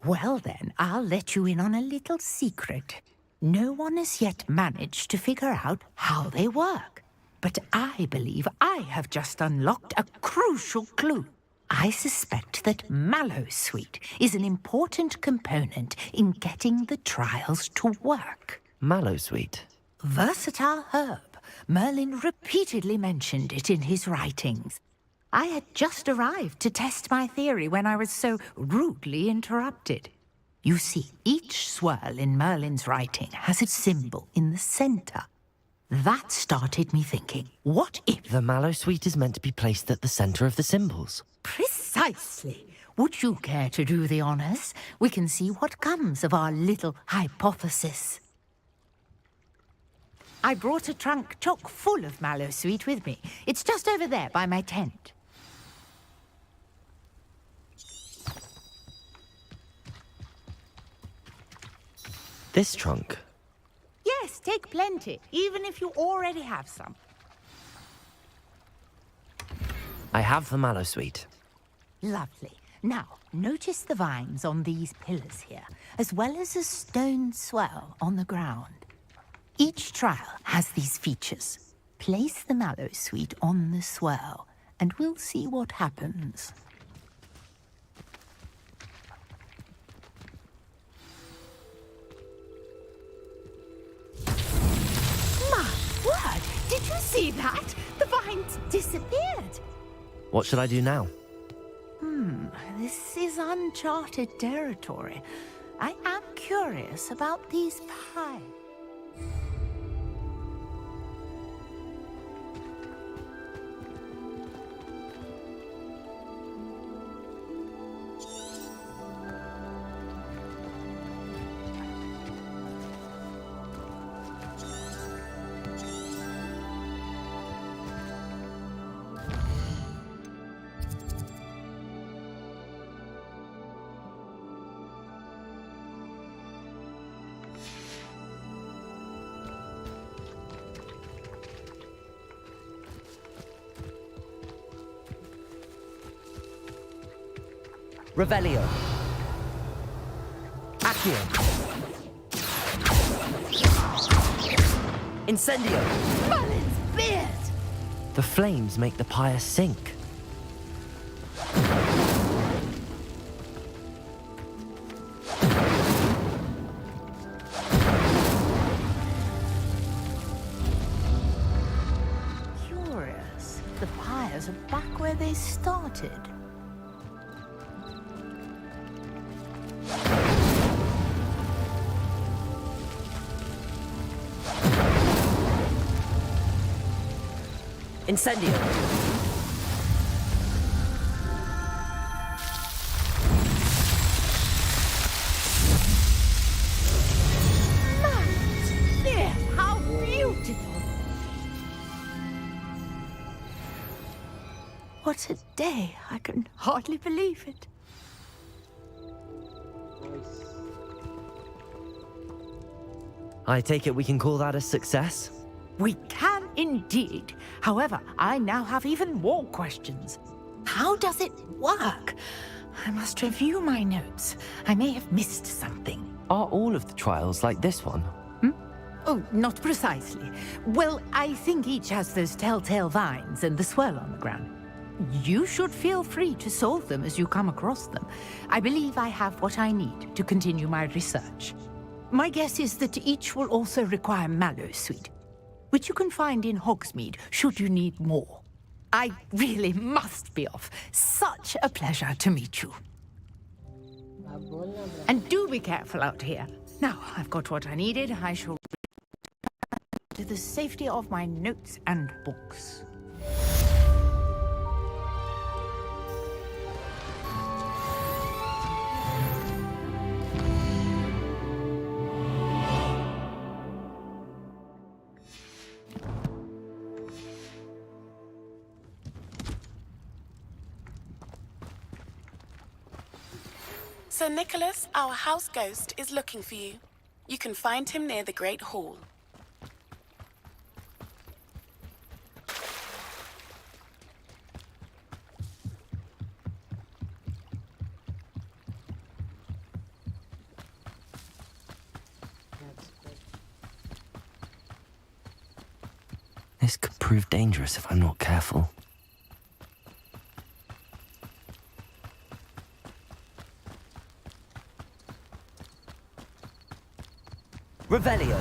Well then, I'll let you in on a little secret. No one has yet managed to figure out how they work. But I believe I have just unlocked a crucial clue. I suspect that Mallowsweet is an important component in getting the trials to work. Mallowsweet? Versatile herb. Merlin repeatedly mentioned it in his writings. I had just arrived to test my theory when I was so rudely interrupted. You see, each swirl in Merlin's writing has a symbol in the center. That started me thinking, what if... The Mallowsweet is meant to be placed at the center of the symbols. Precisely. Would you care to do the honors? We can see what comes of our little hypothesis. I brought a trunk chock full of Mallowsweet with me. It's just over there by my tent. This trunk? Yes, Yes, take plenty, even if you already have some. I have the mallow sweet. Lovely. Now, notice the vines on these pillars here, as well as a stone swell on the ground. Each trial has these features. Place the mallow sweet on the swell, and we'll see what happens. My word! Did you see that? The vines disappeared. What should I do now? This is uncharted territory. I am curious about these pies. Revelio. Accio. Incendio. Merlin's beard! The flames make the pyre sink. Curious. The pyres are back where they started. Incendio. There, how beautiful! What a day! I can hardly believe it. I take it we can call that a success? We can indeed. However, I now have even more questions. How does it work? I must review my notes. I may have missed something. Are all of the trials like this one? Oh, not precisely. Well, I think each has those telltale vines and the swirl on the ground. You should feel free to solve them as you come across them. I believe I have what I need to continue my research. My guess is that each will also require mallow sweet, which you can find in Hogsmeade should you need more. I really must be off. Such a pleasure to meet you. And do be careful out here. Now, I've got what I needed. I shall to the safety of my notes and books. Sir Nicholas, our house ghost, is looking for you. You can find him near the Great Hall. This could prove dangerous if I'm not careful. Revelio.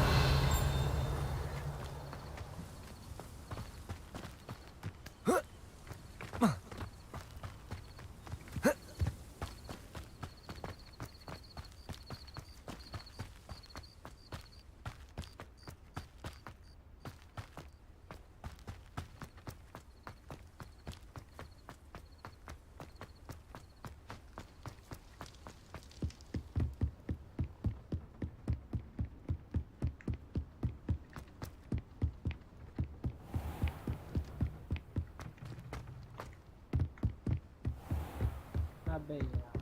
अबे यार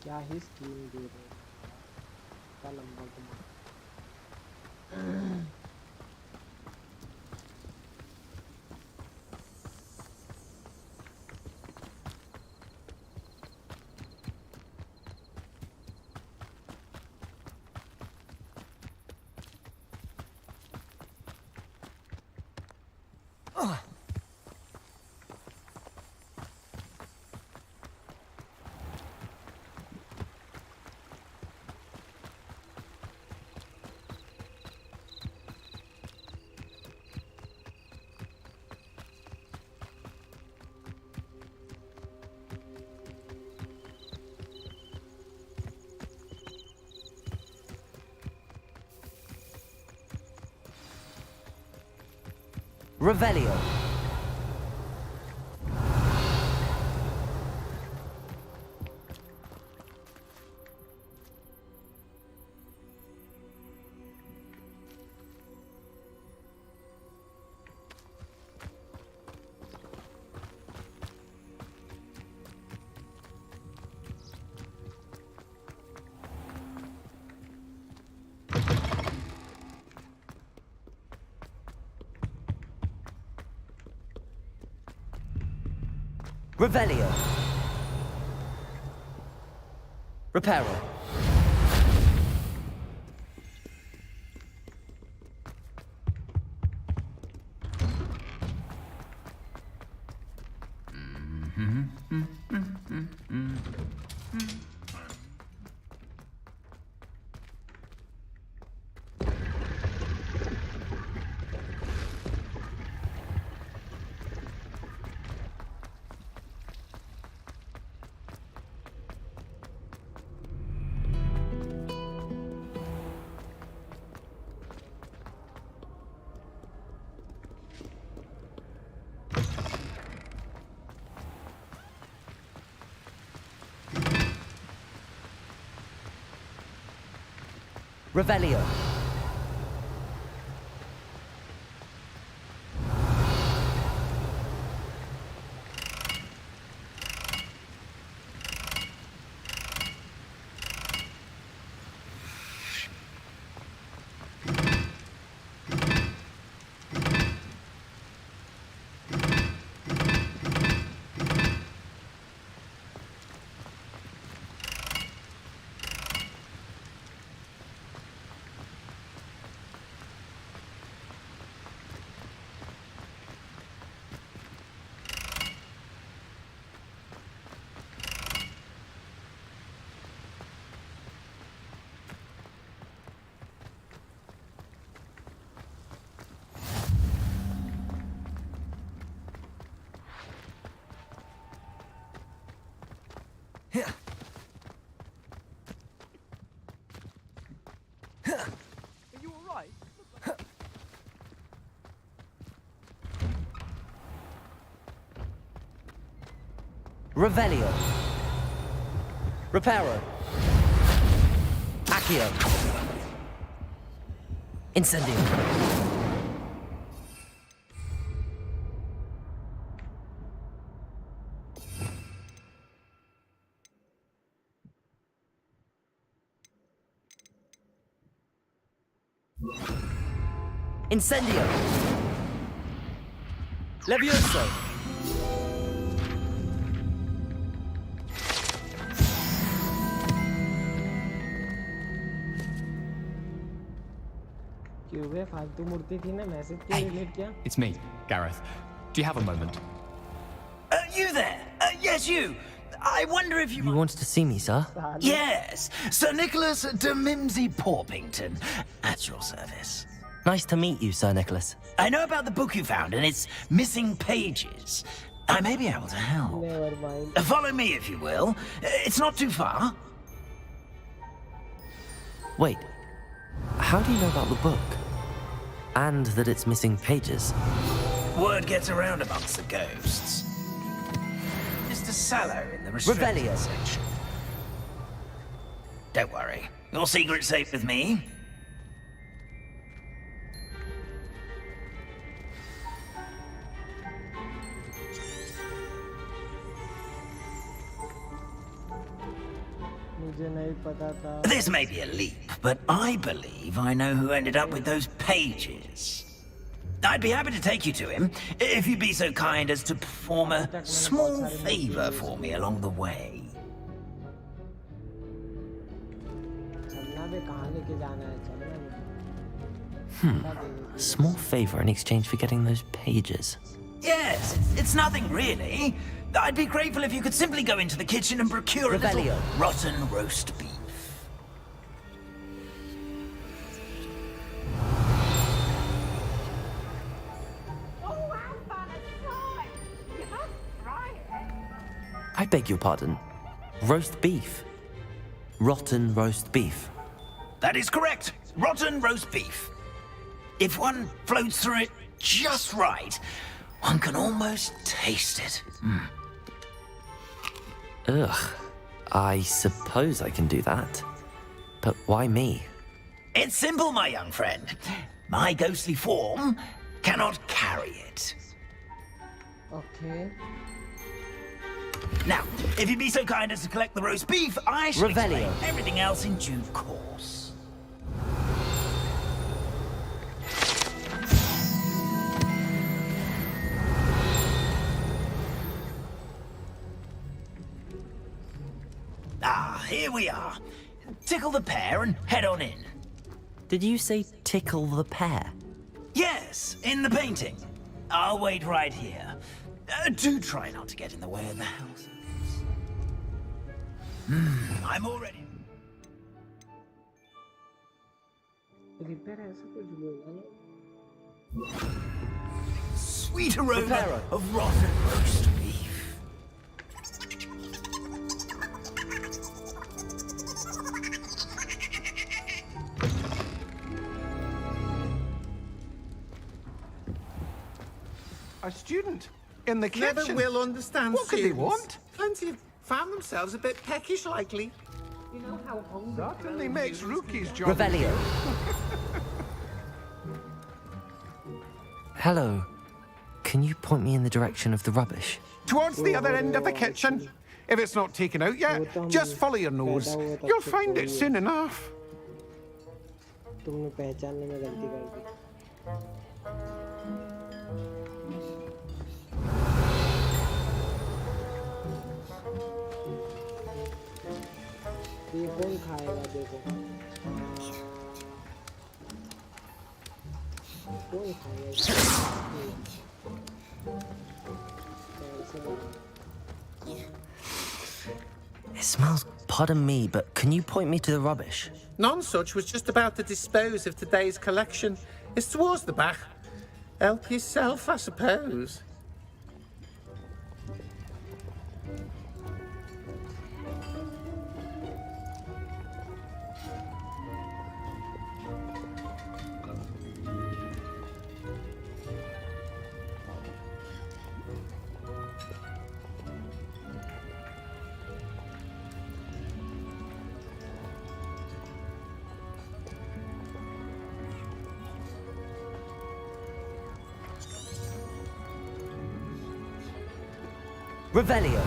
क्या ही scheme दे रहे हैं, इतना लंबा घुमा। Revelio. Revelio. Reparo. Revelio. Are you alright? Revelio. Reparo. Accio. Incendio. Incendio. Levioso. क्यों बे फालतू मूर्ति थी ना, मैसेज क्यों डिलीट किया? It's me, Gareth. Do you have a moment? You there? Yes, you. I wonder if you wanted to see me, sir? Yes, Sir Nicholas de Mimsy Porpington, at your service. Nice to meet you, Sir Nicholas. I know about the book you found and its missing pages. I may be able to help. Never mind. Follow me, if you will. It's not too far. Wait, how do you know about the book? And that it's missing pages? Word gets around amongst the ghosts. Mr. Sallow in the restricted Revelio. section. Don't worry. Your secret's safe with me. मुझे नहीं पता था. This may be a leap, but I believe I know who ended up with those pages. I'd be happy to take you to him, if you'd be so kind as to perform a small favor for me along the way. चलना भी कहाँ लेके जाना है चलना A small favor in exchange for getting those pages. Yes, it's nothing really. I'd be grateful if you could simply go into the kitchen and procure a little rotten roast beef. I beg your pardon. Roast beef. Rotten roast beef. That is correct. Rotten roast beef. If one floats through it just right, one can almost taste it. Ugh. I suppose I can do that. But why me? It's simple, my young friend. My ghostly form cannot carry it. Okay. Now, if you'd be so kind as to collect the roast beef, I shall explain Revelio. everything else in due course. Ah, here we are. Tickle the pear and head on in. Did you say tickle the pear? Yes, in the painting. I'll wait right here. Do try not to get in the way of the house. I'm all ready. Repair ऐसा कुछ बोला ना. Sweet aroma of rotten roast beef. A student in the kitchen. Never will understand. What could they students. want? Plenty have found themselves a bit peckish lately. You know how hungry. Certainly makes Rookie's job. Revelio. Hello. Can you point me in the direction of the rubbish? Towards the other end of the kitchen. If it's not taken out yet, just follow your nose. You'll find it soon enough. तुमने पहचानने में गलती कर दी. ये कौन खाएगा देखो. कौन खाएगा इसे? ऐसे बोलो. It smells, pardon me, but can you point me to the rubbish? Nonsuch was just about to dispose of today's collection. It's towards the back. Help yourself, I suppose. Revelio.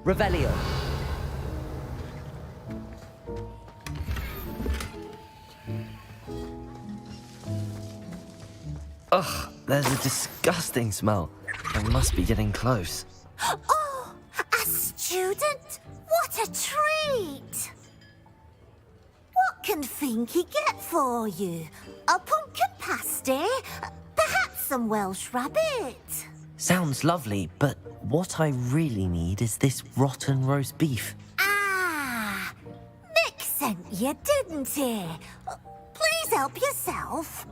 Revelio. Ugh, there's a disgusting smell. I must be getting close. Oh, a student? What a treat! What can Finky get for you? A pumpkin pasty? Perhaps some Welsh rabbit? Sounds lovely, but what I really need is this rotten roast beef. Ah, Nick sent you, didn't he? Please help yourself.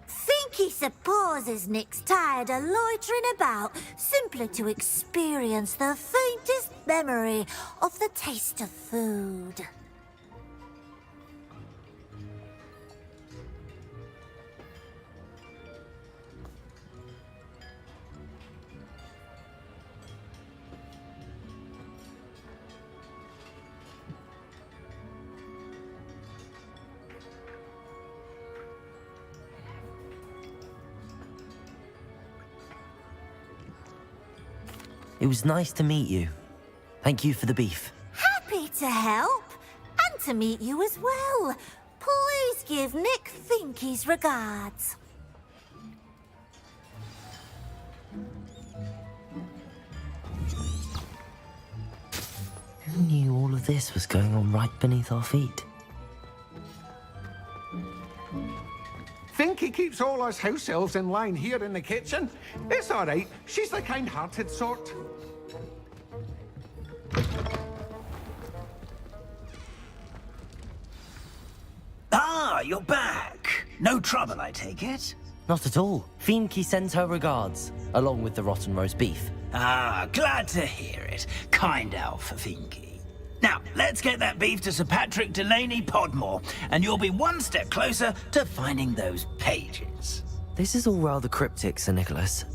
Finky Finky supposes Nick's tired of loitering about simply to experience the faintest memory of the taste of food. It was nice to meet you. Thank you for the beef. Happy to help, and to meet you as well. Please give Nick Finky's regards. Who knew all of this was going on right beneath our feet? Finky keeps all us house elves in line here in the kitchen. It's all right. She's the kind-hearted sort. Ah, you're back. No trouble, I take it? Not at all. Finky sends her regards, along with the rotten roast beef. Ah, glad to hear it. Kind elf, Finky. Now, let's get that beef to Sir Patrick Delaney Podmore, and you'll be one step closer to finding those pages. This is all rather cryptic, Sir Nicholas.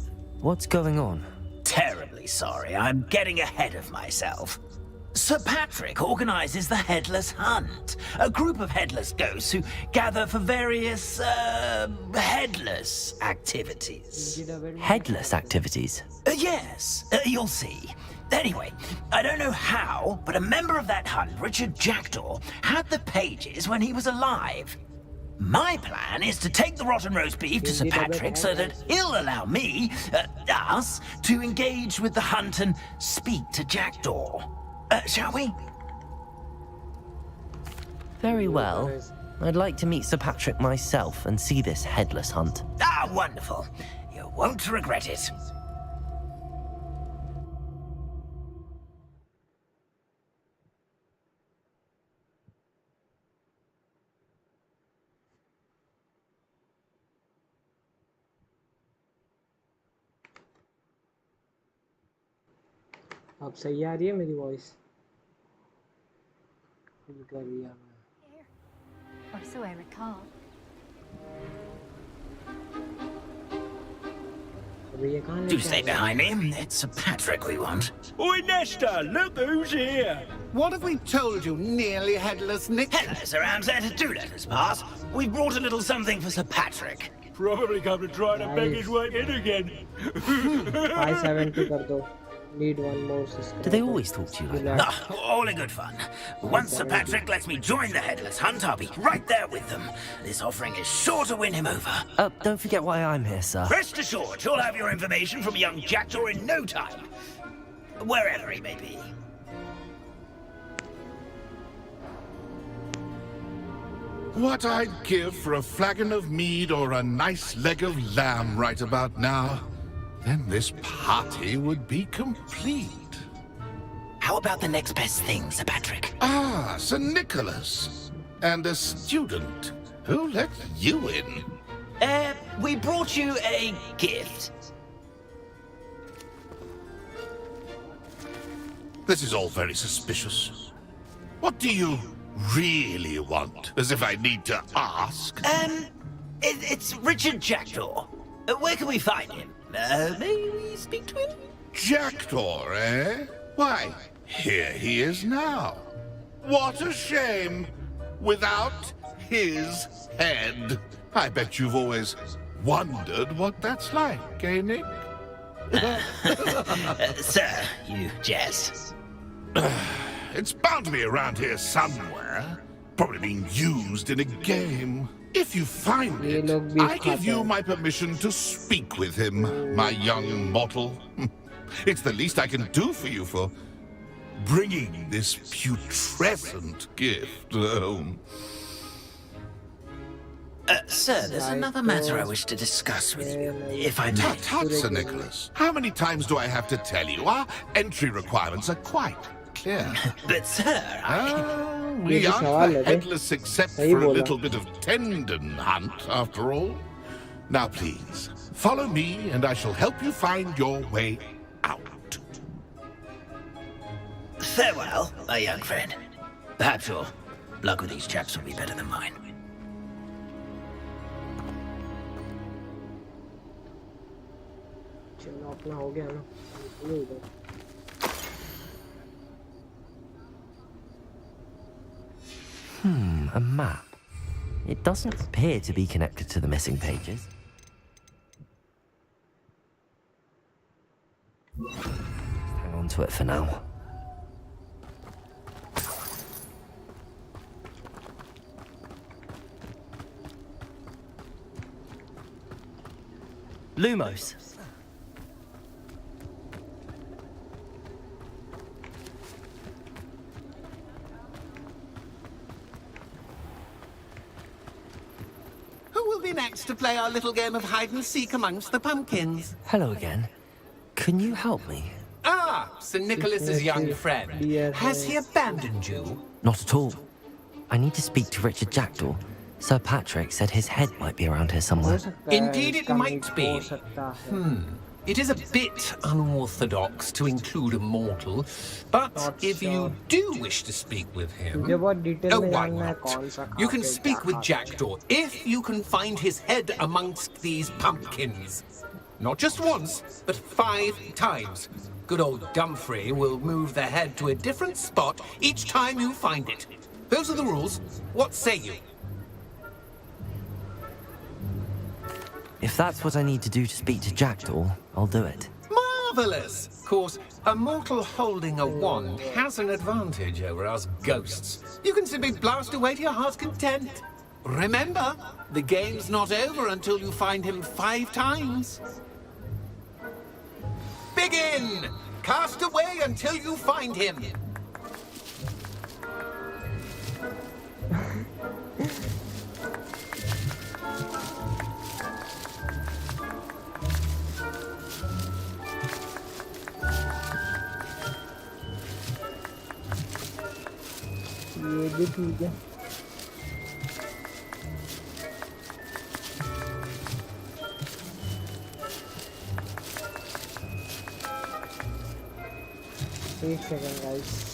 What's going on? Terribly sorry, I'm getting ahead of myself. Sir Patrick organizes the Headless Hunt, a group of headless ghosts who gather for various, headless activities. Headless activities? Yes, you'll see. Anyway, I don't know how, but a member of that hunt, Richard Jackdaw, had the pages when he was alive. My plan is to take the rotten roast beef to Sir Patrick so that he'll allow me, us, to engage with the hunt and speak to Jackdaw. Shall we? Very well. I'd like to meet Sir Patrick myself and see this headless hunt. Ah, wonderful. You won't regret it. अब सही आ रही है मेरी voice full कर दिया मैं Or so I recall. अबे ये कहाँ Do लेके stay uh behind me. It's Sir Patrick we want. Oi, Nesta, look who's here. What have we told you, nearly headless Nick? Hello, Sir Ramsett. Do let us pass. We've brought a little something for Sir Patrick. Probably come to try to beg his way in again. 570 कर दो. Need one more subscriber. Do they always talk to you like that? Ah, all in good fun. Once Sir Patrick lets me join the Headless Hunt, I'll be right there with them. This offering is sure to win him over. Don't forget why I'm here, sir. Rest assured, you'll have your information from young Jackdaw in no time. Wherever he may be. What I'd give for a flagon of mead or a nice leg of lamb right about now. Then this party would be complete. How about the next best thing, Sir Patrick? Ah, Sir Nicholas. And a student. Who let you in? We brought you a gift. This is all very suspicious. What do you really want? As if I need to ask. It's Richard Jackdaw. Where can we find him? May we speak to him? Jackdaw, eh? Why, here he is now. What a shame. Without his head. I bet you've always wondered what that's like, eh, Nick? Sir, you jest. It's bound to be around here somewhere. Probably being used in a game. If you find it, I give you my permission to speak with him, my young mortal. It's the least I can do for you for bringing this putrescent gift home. Sir, there's another matter I wish to discuss with you, if I may. Tut, tut, Sir Nicholas. How many times do I have to tell you? Our entry requirements are quite clear. But, sir, we aren't the headless except for a little bit of tendon hunt, after all. Now, please, follow me and I shall help you find your way out. Farewell, my young friend. Perhaps your luck with these chaps will be better than mine. चलो अपना हो गया ना ये उधर A map. It doesn't appear to be connected to the missing pages. Hang on to it for now. Lumos. Who will be next to play our little game of hide and seek amongst the pumpkins? Hello again. Can you help me? Ah, Sir Nicholas's young friend. Has he abandoned you? Not at all. I need to speak to Richard Jackdaw. Sir Patrick said his head might be around here somewhere. Indeed it might be. It is a bit unorthodox to include a mortal, but if you do wish to speak with him... Oh, why not? You can speak with Jackdaw if you can find his head amongst these pumpkins. Not just once, but 5 times. Good old Dumfrey will move the head to a different spot each time you find it. Those are the rules. What say you? If that's what I need to do to speak to Jackdaw, I'll do it. Marvellous! Of course, a mortal holding a wand has an advantage over us ghosts. You can simply blast away to your heart's content. Remember, the game's not over until you find him 5 times. Begin! Cast away until you find him. ये भी ठीक है एक second guys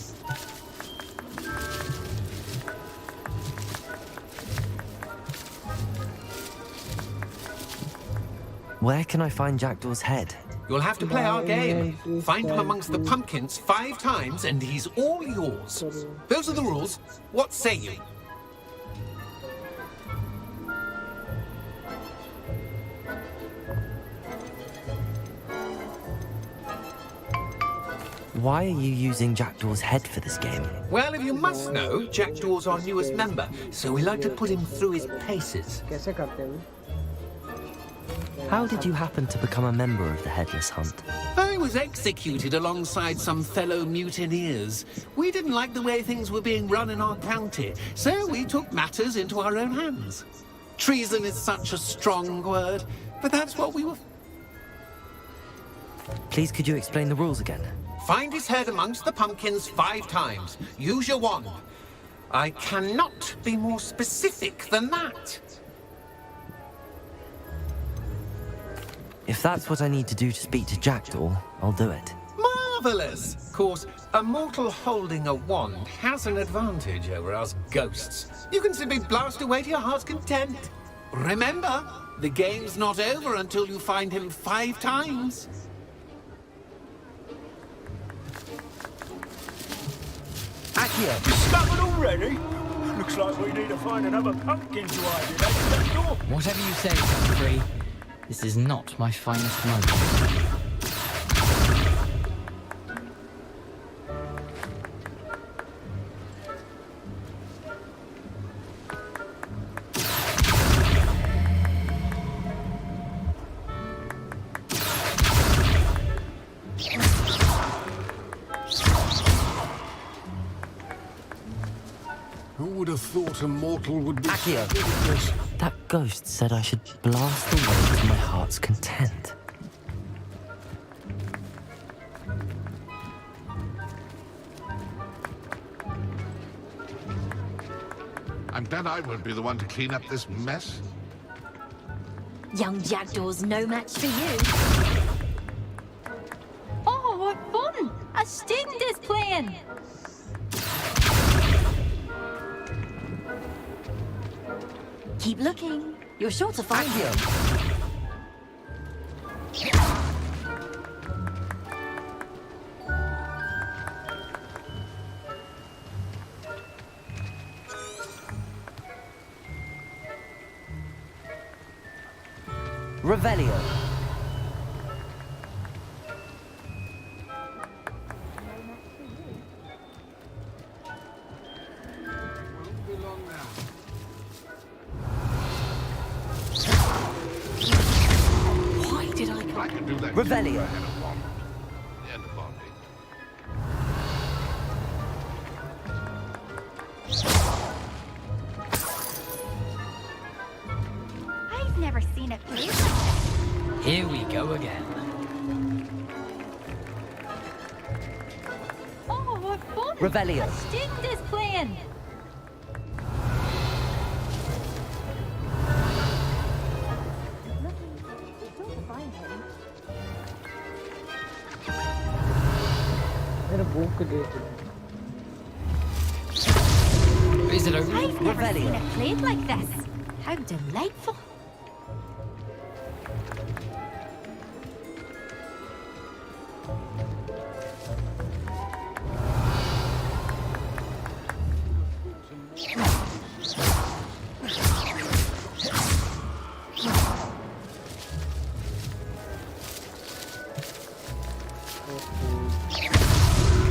Where can I find Jackdaw's head? You'll have to play our game. Find him amongst the pumpkins 5 times and he's all yours. Those are the rules. What say you? Why are you using Jackdaw's head for this game? Well, if you must know, Jackdaw's our newest member, so we like to put him through his paces. कैसे करते हैं How did you happen to become a member of the Headless Hunt? I was executed alongside some fellow mutineers. We didn't like the way things were being run in our county, so we took matters into our own hands. Treason is such a strong word, but that's what we were... Please, could you explain the rules again? Find his head amongst the pumpkins 5 times. Use your wand. I cannot be more specific than that. If that's what I need to do to speak to Jackdaw, I'll do it. Marvellous! Of course, a mortal holding a wand has an advantage over us ghosts. You can simply blast away to your heart's content. Remember, the game's not over until you find him 5 times. Accio, discovered already? Looks like we need to find another pumpkin to hide in, Jackdaw. Whatever you say, Humphrey. This is not my finest moment. Who would have thought a mortal would be... Accio! That ghost said I should blast away to my heart's content. I'm glad I won't be the one to clean up this mess. Young jackdaw's no match for you. Oh, what fun! A student is playing! Keep looking. You're sure to find him. Revelio. Why did I I can do that. Revelio. And a body. I've never seen a place like this. Here we go again. Oh, what fun! Revelio. A student is playing! मेरा book देख Is it over? I've never seen a plate like this. How delightful!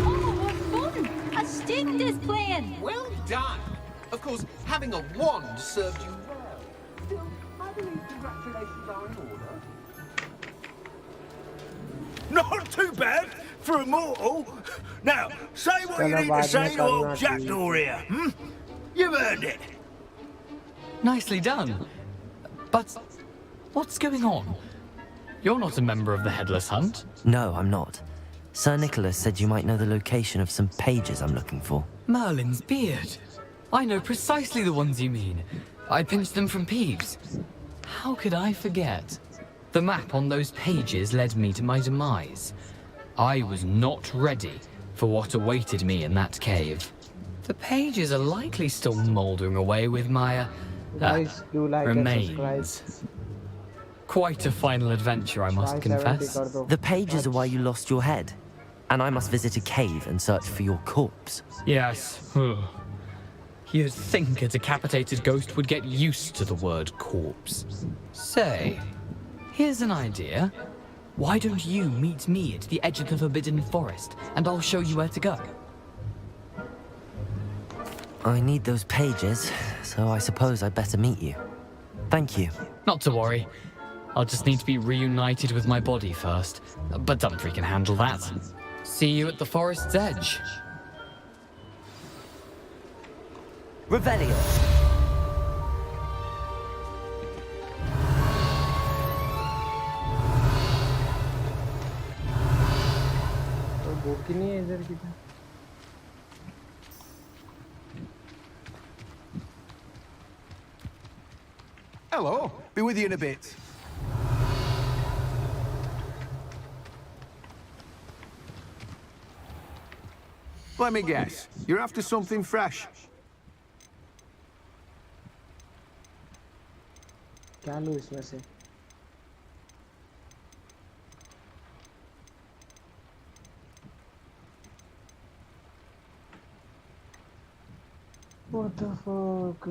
Oh, what fun! A student is playing! Well done. Of course, having a wand served you well. Still, I believe congratulations are in order. Not too bad for a mortal. Now, say what you need to say to old Jackdaw here, hmm? You've earned it. Nicely done. But what's going on? You're not a member of the Headless Hunt. No, I'm not. Sir Nicholas said you might know the location of some pages I'm looking for. Merlin's beard. I know precisely the ones you mean. I pinched them from Peeves. How could I forget? The map on those pages led me to my demise. I was not ready for what awaited me in that cave. The pages are likely still mouldering away with my guys do like and subscribe. remains. Quite a final adventure, I must confess. The pages are why you lost your head. And I must visit a cave and search for your corpse. Yes. You'd think a decapitated ghost would get used to the word corpse. Say, here's an idea. Why don't you meet me at the edge of the Forbidden Forest, and I'll show you where to go? I need those pages, so I suppose I'd better meet you. Thank you. Not to worry. I'll just need to be reunited with my body first. But Dumfries can handle that. See you at the forest's edge. Revelio. तो book ही नहीं है इधर की Hello. Be with you in a bit. Let me guess. You're after something fresh. क्या लूँ इसमें से What the fuck?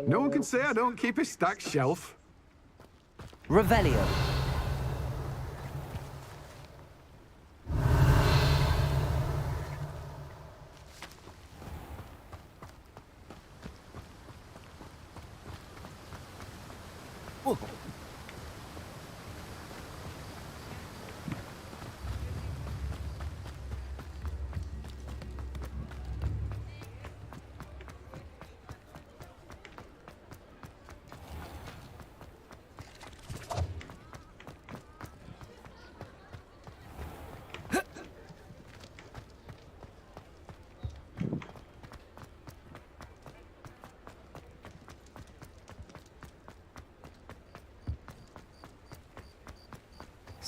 No one can say I don't keep a stacked shelf. Revelio. Whoa.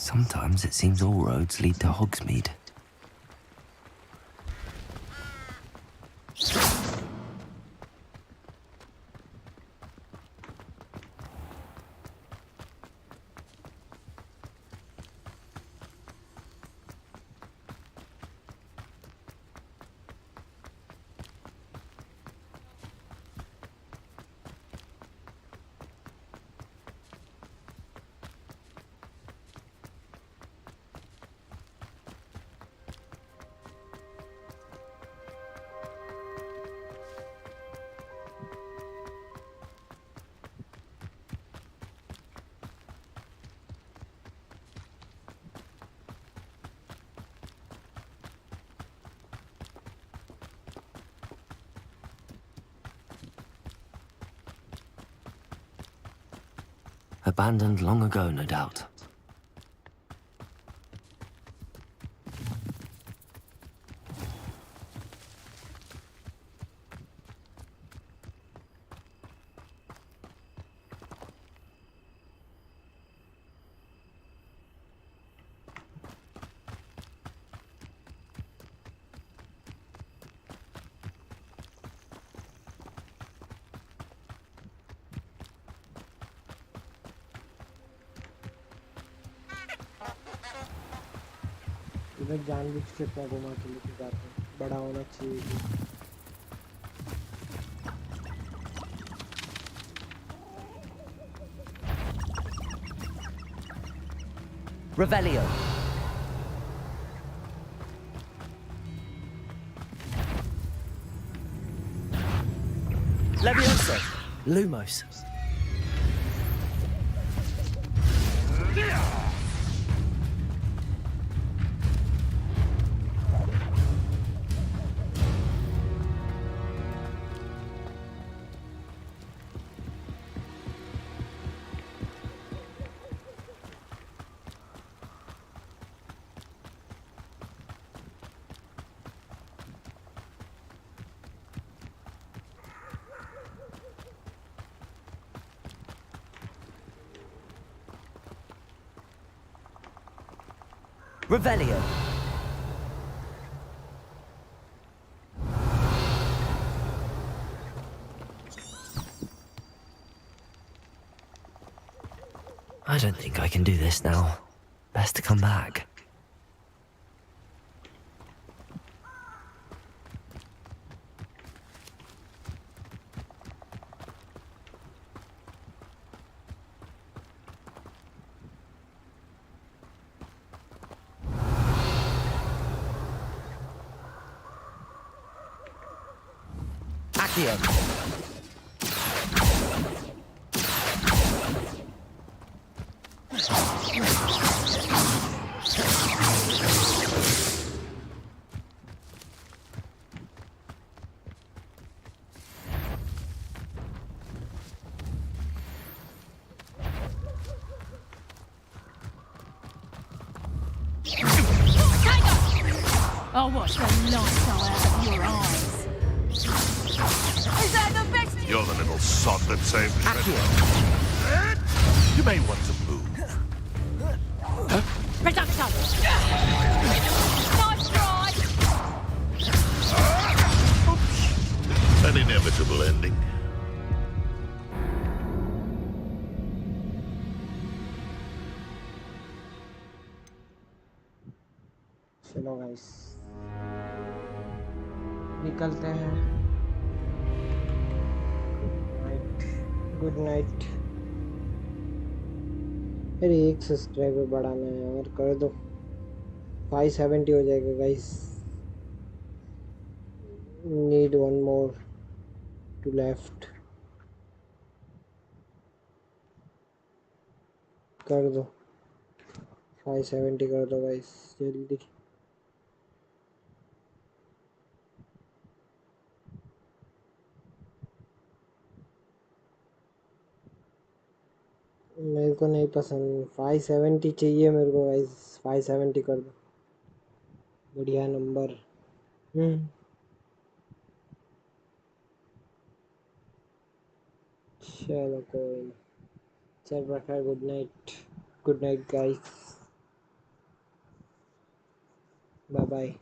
Sometimes it seems all roads lead to Hogsmeade. Abandoned long ago, no doubt. इधर जानबूझ के इतना घुमा के लेके जाते हैं, बड़ा होना चाहिए। Revelio. Levioso. Lumos. Revelio. I don't think I can do this now. Best to come back. Accio. I'll watch the lights out of your eyes. Is that the best? You're the little sod that saved me. You may want to move. Reduction! Nice try! An inevitable ending. चलो guys निकलते हैं। Good night. अरे एक subscriber बढ़ाना है यार, कर दो। 570 हो जाएगा guys. Need one more two लेफ्ट। कर दो 570 कर दो गाइस जल्दी। मेरे को नहीं पसंद 570 चाहिए मेरे को गाइस। 570 कर दो, बढ़िया नंबर। चलो कोई नहीं, चल रखा है। Good night guys. Bye bye.